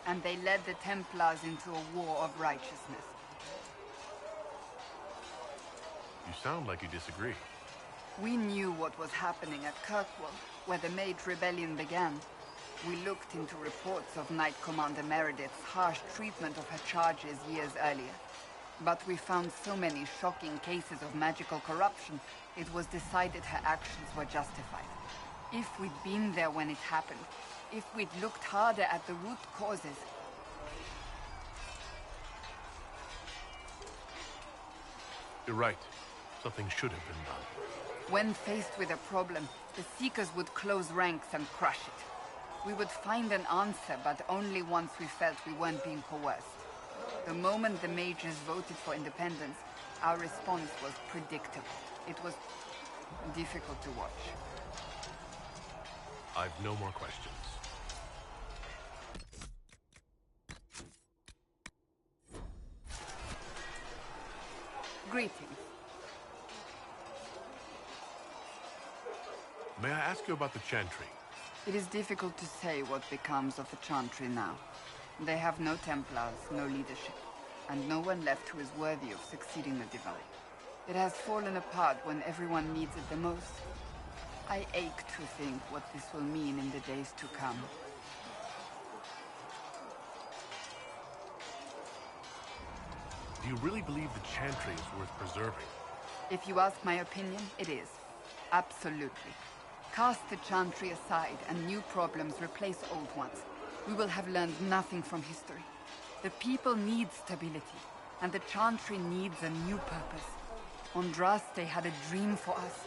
A: and they led the Templars into a war of righteousness.
F: You sound like you disagree.
A: We knew what was happening at Kirkwall, where the Mage Rebellion began. We looked into reports of Knight Commander Meredith's harsh treatment of her charges years earlier. But we found so many shocking cases of magical corruption, it was decided her actions were justified. If we'd been there when it happened, if we'd looked harder at the root causes...
F: You're right. Something should have been done.
A: When faced with a problem, the Seekers would close ranks and crush it. We would find an answer, but only once we felt we weren't being coerced. The moment the mages voted for independence, our response was predictable. It was difficult to watch.
F: I've no more questions.
A: Greetings.
F: May I ask you about the Chantry?
A: It is difficult to say what becomes of the Chantry now. They have no Templars, no leadership, and no one left who is worthy of succeeding the Divine. It has fallen apart when everyone needs it the most. I ache to think what this will mean in the days to come.
F: Do you really believe the Chantry is worth preserving?
A: If you ask my opinion, it is. Absolutely. Cast the Chantry aside and new problems replace old ones. We will have learned nothing from history. The people need stability, and the Chantry needs a new purpose. Andraste had a dream for us.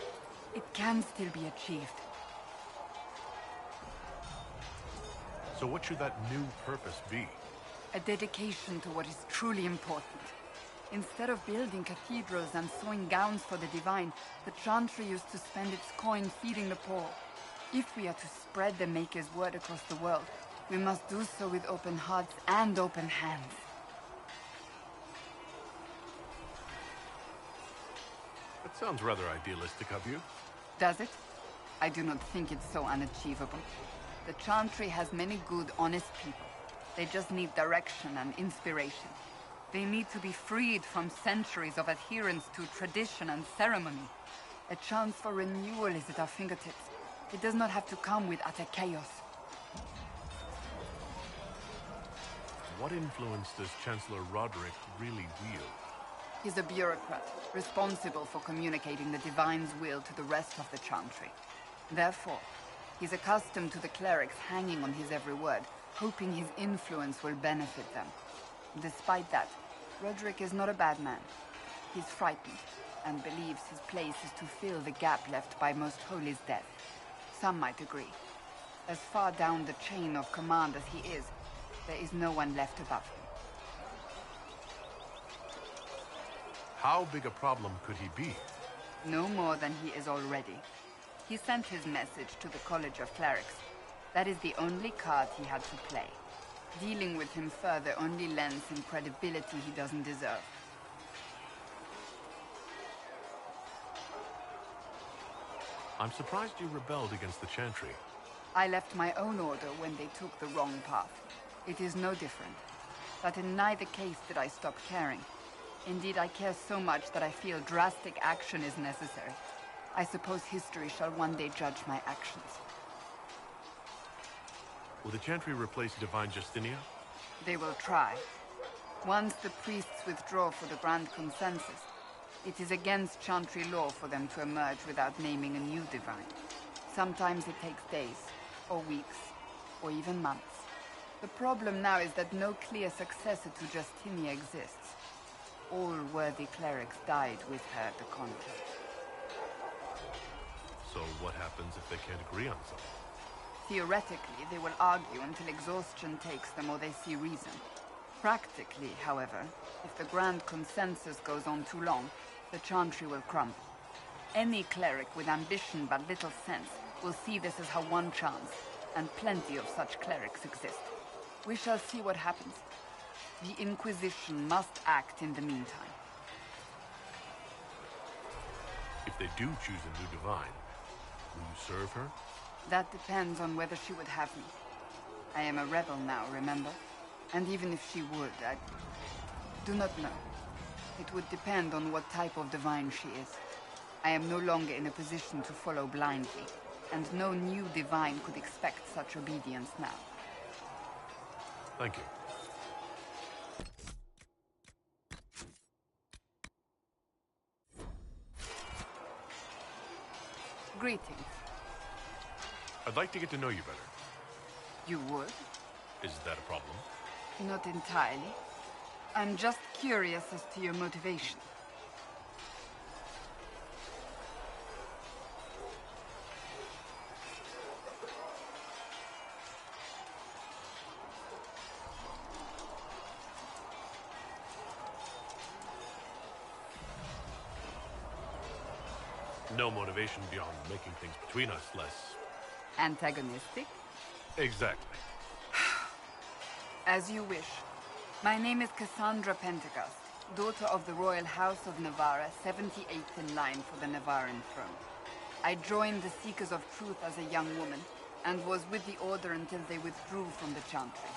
A: It can still be achieved.
F: So what should that new purpose be?
A: A dedication to what is truly important. Instead of building cathedrals and sewing gowns for the Divine, the Chantry used to spend its coin feeding the poor. If we are to spread the Maker's word across the world, We must do so with open hearts and open hands.
F: That sounds rather idealistic of you.
A: Does it? I do not think it's so unachievable. The Chantry has many good, honest people. They just need direction and inspiration. They need to be freed from centuries of adherence to tradition and ceremony. A chance for renewal is at our fingertips. It does not have to come with utter chaos.
F: What influence does Chancellor Roderick really wield?
A: He's a bureaucrat, responsible for communicating the Divine's will to the rest of the Chantry. Therefore, he's accustomed to the clerics hanging on his every word, hoping his influence will benefit them. Despite that, Roderick is not a bad man. He's frightened, and believes his place is to fill the gap left by Most Holy's death. Some might agree. As far down the chain of command as he is, there is no one left above him.
F: How big a problem could he be?
A: No more than he is already. He sent his message to the College of Clerics. That is the only card he had to play. Dealing with him further only lends him credibility he doesn't deserve.
F: I'm surprised you rebelled against the Chantry.
A: I left my own order when they took the wrong path. It is no different. But in neither case did I stop caring. Indeed, I care so much that I feel drastic action is necessary. I suppose history shall one day judge my actions.
F: Will the Chantry replace Divine Justinia?
A: They will try. Once the priests withdraw for the Grand Consensus, it is against Chantry law for them to emerge without naming a new Divine. Sometimes it takes days, or weeks, or even months. The problem now is that no clear successor to Justinia exists. All worthy clerics died with her at the conclave.
F: So what happens if they can't agree on something?
A: Theoretically, they will argue until exhaustion takes them or they see reason. Practically, however, if the Grand Consensus goes on too long, the Chantry will crumble. Any cleric with ambition but little sense will see this as her one chance, and plenty of such clerics exist. We shall see what happens. The Inquisition must act in the meantime.
F: If they do choose a new Divine, will you serve her?
A: That depends on whether she would have me. I am a rebel now, remember? And even if she would, I do not know. It would depend on what type of Divine she is. I am no longer in a position to follow blindly, and no new Divine could expect such obedience now.
F: Thank you.
A: Greetings.
F: I'd like to get to know you better.
A: You would?
F: Is that a problem?
A: Not entirely. I'm just curious as to your motivation.
F: No motivation beyond making things between us less...
A: Antagonistic?
F: Exactly.
A: As you wish. My name is Cassandra Pentecost, daughter of the Royal House of Navarra, 78th in line for the Navarran throne. I joined the Seekers of Truth as a young woman, and was with the Order until they withdrew from the Chantry.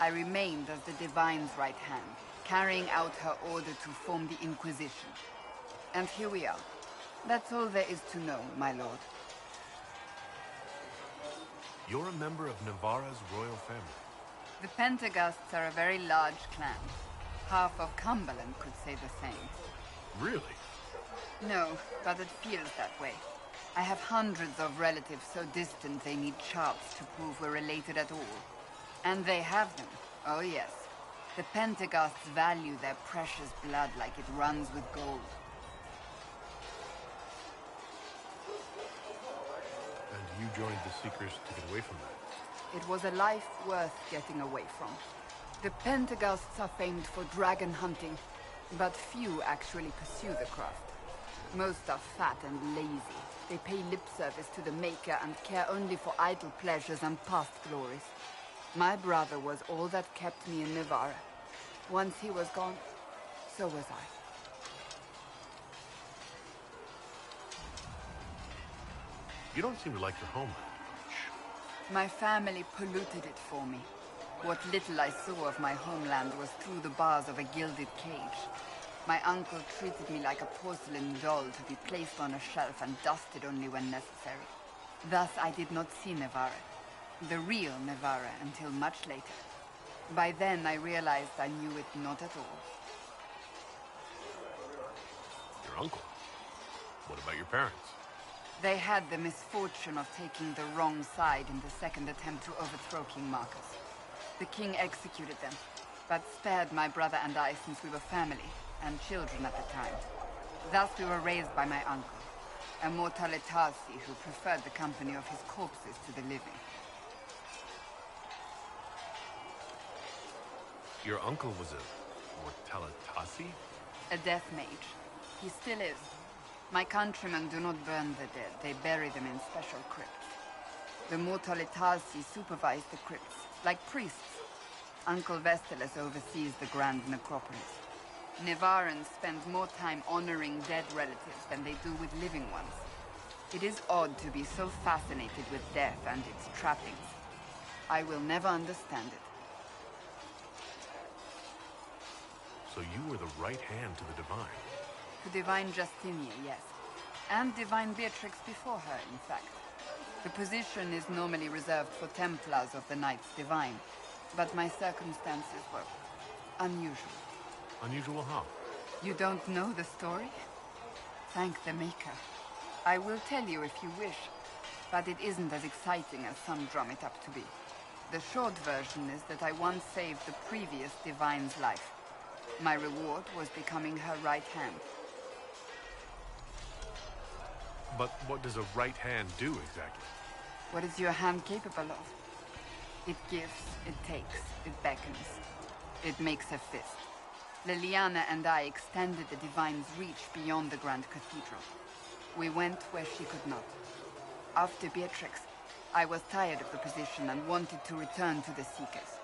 A: I remained as the Divine's right hand, carrying out her order to form the Inquisition. And here we are. That's all there is to know, my lord.
F: You're a member of Navarra's royal family.
A: The Pentecosts are a very large clan. Half of Cumberland could say the same.
F: Really?
A: No, but it feels that way. I have hundreds of relatives so distant they need charts to prove we're related at all. And they have them. Oh yes. The Pentecosts value their precious blood like it runs with gold.
F: And you joined the Seekers to get away from that?
A: It was a life worth getting away from. The Pentecosts are famed for dragon hunting, but few actually pursue the craft. Most are fat and lazy. They pay lip service to the Maker and care only for idle pleasures and past glories. My brother was all that kept me in Nevarra. Once he was gone, so was I.
F: You don't seem to like your homeland much.
A: My family polluted it for me. What little I saw of my homeland was through the bars of a gilded cage. My uncle treated me like a porcelain doll to be placed on a shelf and dusted only when necessary. Thus I did not see Nevarra, the real Nevarra, until much later. By then I realized I knew it not at all.
F: Your uncle? What about your parents?
A: They had the misfortune of taking the wrong side in the second attempt to overthrow King Marcus. The king executed them, but spared my brother and I since we were family, and children at the time. Thus we were raised by my uncle, a 𝘾𝙤𝙀𝙀 who preferred the company of his corpses to the living.
F: Your uncle was a 𝘾𝙤𝙀𝙀?
A: A death mage. He still is. My countrymen do not burn the dead, they bury them in special crypts. The 𝘾𝙤𝙀𝙀 supervise the crypts, like priests. Uncle Vestalis oversees the grand necropolis. Nevarrans spend more time honoring dead relatives than they do with living ones. It is odd to be so fascinated with death and its trappings. I will never understand it.
F: So you were the right hand to the Divine?
A: To Divine Justinia, yes. And Divine Beatrix before her, in fact. The position is normally reserved for Templars of the Knights Divine, but my circumstances were unusual.
F: Unusual how?
A: You don't know the story? Thank the Maker. I will tell you if you wish, but it isn't as exciting as some drum it up to be. The short version is that I once saved the previous Divine's life. My reward was becoming her right hand.
F: But what does a right hand do exactly?
A: What is your hand capable of? It gives, it takes, it beckons. It makes a fist. Liliana and I extended the Divine's reach beyond the Grand Cathedral. We went where she could not. After Beatrix, I was tired of the position and wanted to return to the Seekers.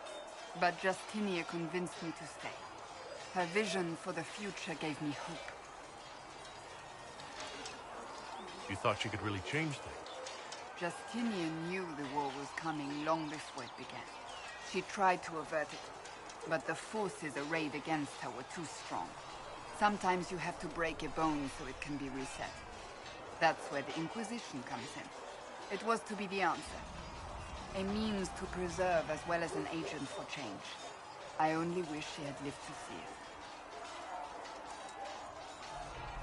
A: But Justinia convinced me to stay. Her vision for the future gave me hope.
F: You thought she could really change things?
A: Justinia knew the war was coming long before it began. She tried to avert it, but the forces arrayed against her were too strong. Sometimes you have to break a bone so it can be reset. That's where the Inquisition comes in. It was to be the answer. A means to preserve as well as an agent for change. I only wish she had lived to see it.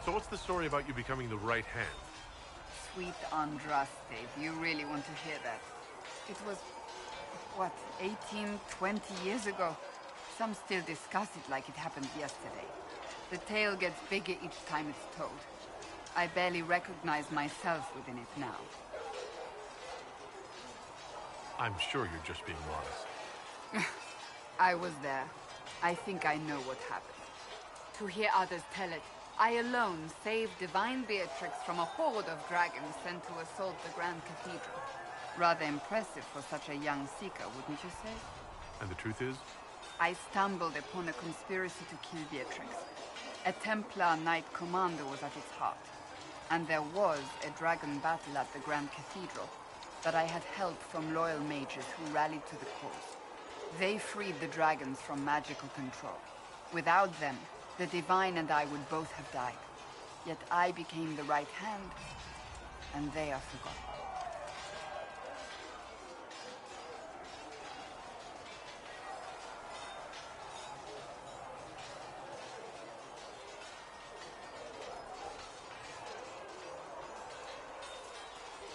F: So what's the story about you becoming the right hand?
A: Sweet Andraste, do you really want to hear that? It was, what, 18, 20 years ago? Some still discuss it like it happened yesterday. The tale gets bigger each time it's told. I barely recognize myself within it now.
F: I'm sure you're just being modest.
A: I was there. I think I know what happened. To hear others tell it, I alone saved Divine Beatrix from a horde of dragons sent to assault the Grand Cathedral. Rather impressive for such a young seeker, wouldn't you say?
F: And the truth is?
A: I stumbled upon a conspiracy to kill Beatrix. A Templar Knight Commander was at its heart. And there was a dragon battle at the Grand Cathedral, but I had help from loyal mages who rallied to the cause. They freed the dragons from magical control. Without them, the Divine and I would both have died. Yet I became the right hand, and they are forgotten.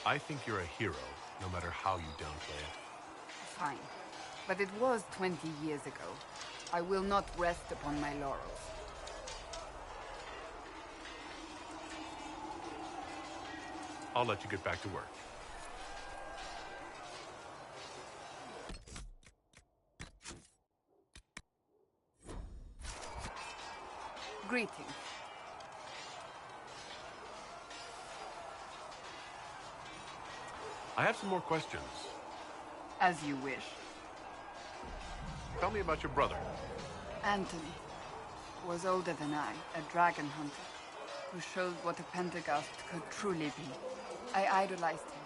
F: I think you're a hero, no matter how you downplay it.
A: Fine. But it was 20 years ago. I will not rest upon my laurels.
F: I'll let you get back to work.
A: Greetings.
F: I have some more questions.
A: As you wish.
F: Tell me about your brother.
A: Anthony was older than I, a dragon hunter, who showed what a Pentecost could truly be. I idolized him.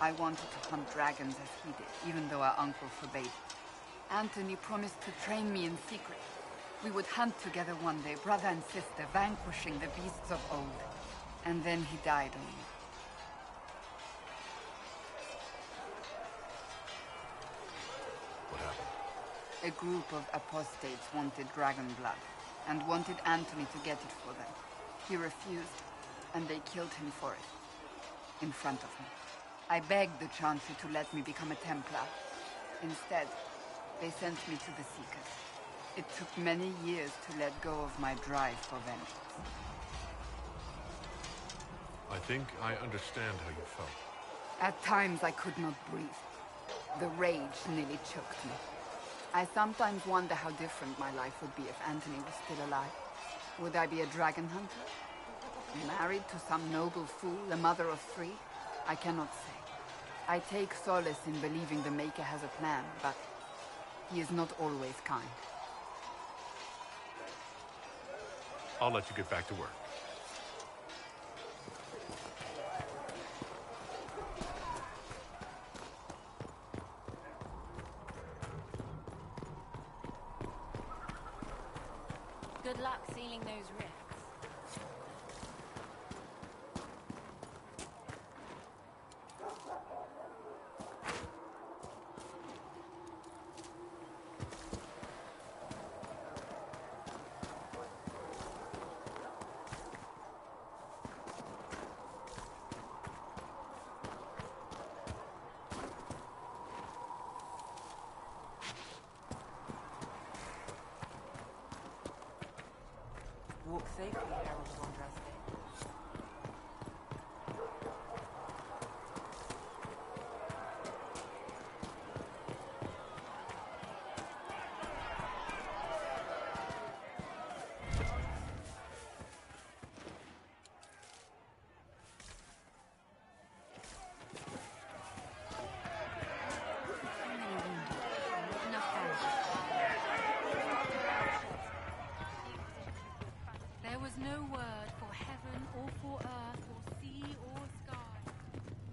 A: I wanted to hunt dragons as he did, even though our uncle forbade it. Anthony promised to train me in secret. We would hunt together one day, brother and sister, vanquishing the beasts of old. And then he died on me.
F: What happened?
A: A group of apostates wanted dragon blood, and wanted Anthony to get it for them. He refused, and they killed him for it, in front of me. I begged the Chantry to let me become a Templar. Instead, they sent me to the Seekers. It took many years to let go of my drive for vengeance.
F: I think I understand how you felt.
A: At times I could not breathe. The rage nearly choked me. I sometimes wonder how different my life would be if Anthony was still alive. Would I be a dragon hunter? Married to some noble fool, a mother of 3? I cannot say. I take solace in believing the Maker has a plan, but he is not always kind.
F: I'll let you get back to work.
T: Good luck sealing those rifts.
D: Walk safely, 𝘎𝙧𝙢𝙗𝙗.
Q: There was no word for heaven or for earth or sea or sky.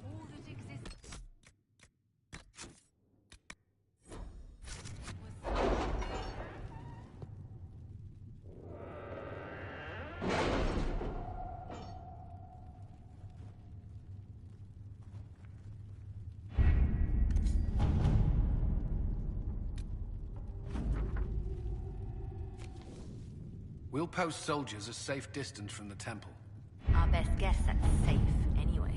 Q: All that existed
N: We'll post soldiers a safe distance from the temple.
R: Our best guess at safe, anyway.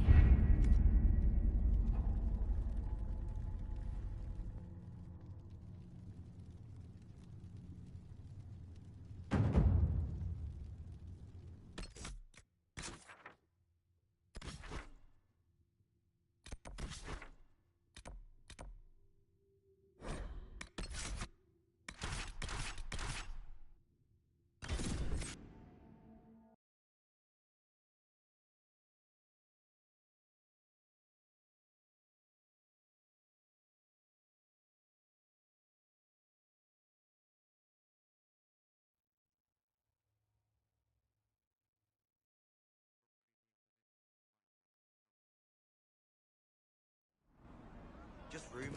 U: Just rumors.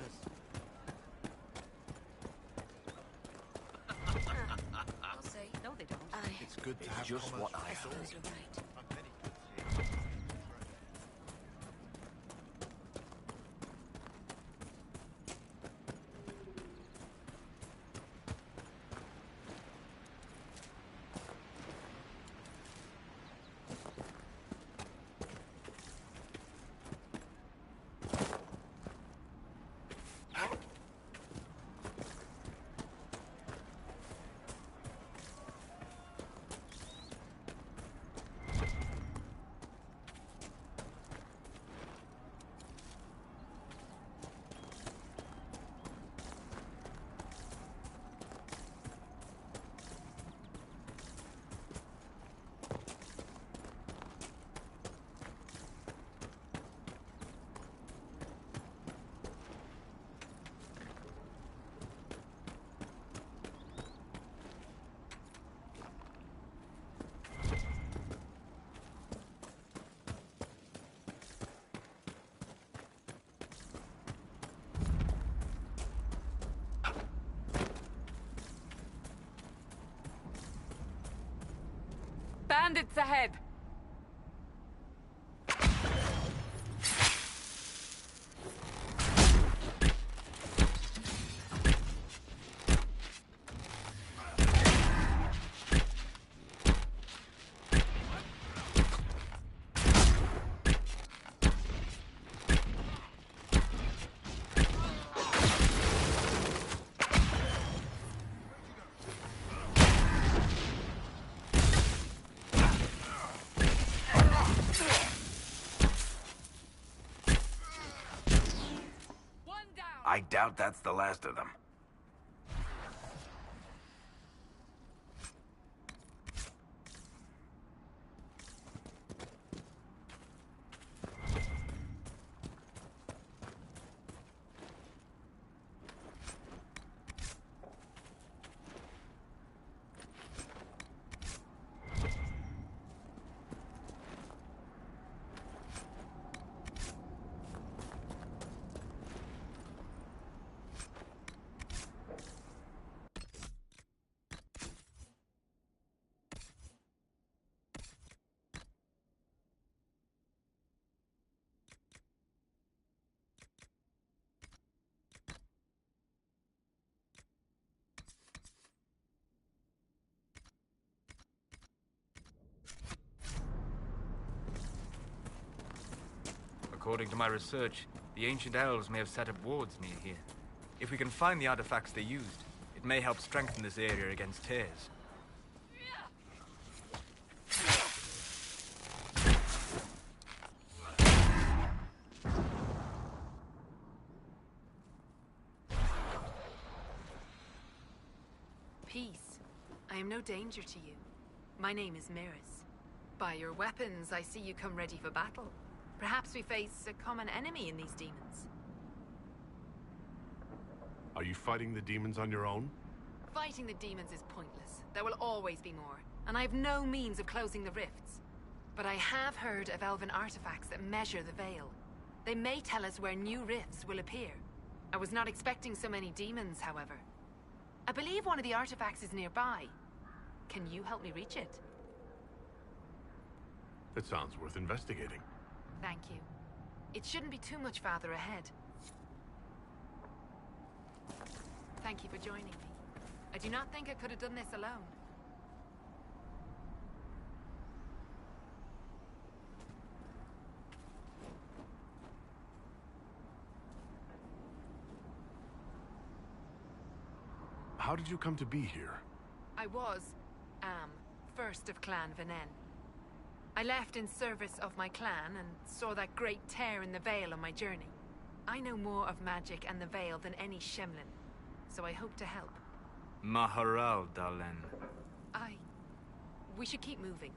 T: I'll say. No, they don't.
U: It's good to
P: It's
U: have
P: just
U: commerce
P: what I
U: with
P: heard.
U: swords.
T: You're right. Bandits ahead!
B: I doubt that's the last of them.
S: According to my research, the ancient elves may have set up wards near here. If we can find the artifacts they used, it may help strengthen this area against tears.
T: Peace. I am no danger to you. My name is Mirris. By your weapons, I see you come ready for battle. Perhaps we face a common enemy in these demons.
F: Are you fighting the demons on your own?
T: Fighting the demons is pointless. There will always be more, and I have no means of closing the rifts. But I have heard of elven artifacts that measure the veil. They may tell us where new rifts will appear. I was not expecting so many demons, however. I believe one of the artifacts is nearby. Can you help me reach it?
F: It sounds worth investigating.
T: Thank you. It shouldn't be too much farther ahead. Thank you for joining me. I do not think I could have done this alone.
F: How did you come to be here?
T: I am, first of Clan Venen. I left in service of my clan and saw that great tear in the Veil on my journey. I know more of magic and the Veil than any Shemlin, so I hope to help.
S: Maharal, Dalen.
T: We should keep moving.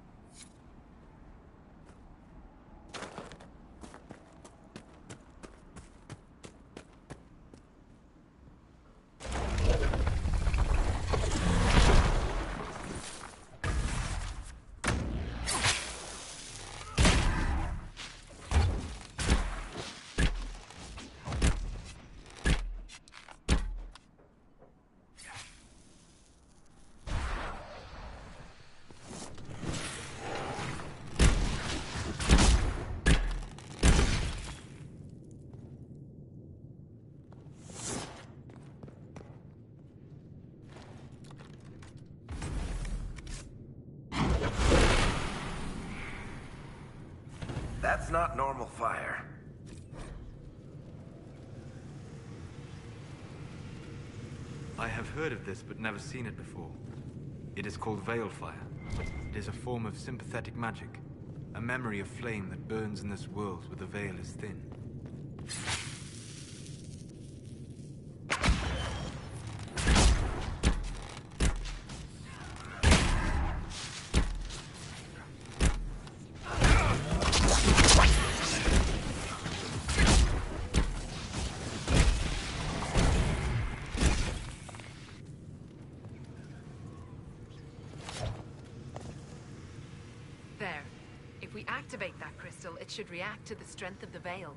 B: That's not normal fire.
S: I have heard of this, but never seen it before. It is called Veil Fire. It is a form of sympathetic magic, a memory of flame that burns in this world where the veil is thin.
T: Activate that crystal, it should react to the strength of the veil.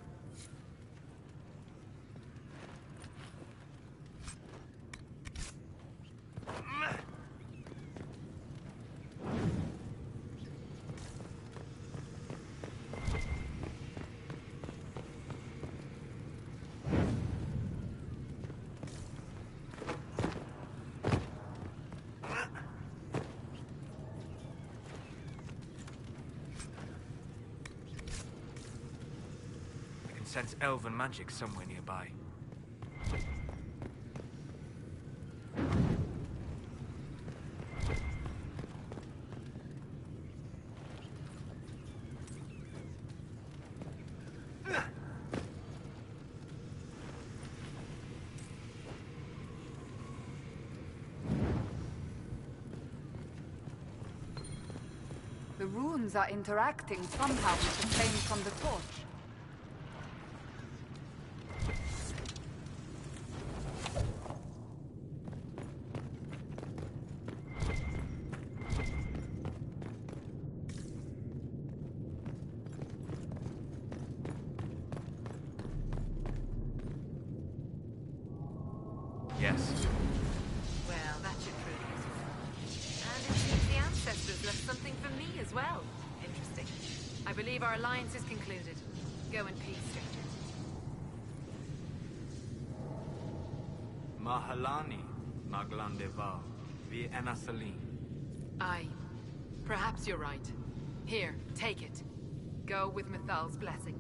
S: sense elven magic somewhere nearby.
A: The runes are interacting somehow with the flame from the torch.
S: Yes.
T: Well, that should prove useful. And it seems the ancestors left something for me as well. Interesting. I believe our alliance is concluded. Go in peace, strangers.
S: Mahalani, Maglandeval, vi Enasalin.
T: Aye. Perhaps you're right. Here, take it. Go with Mithal's blessing.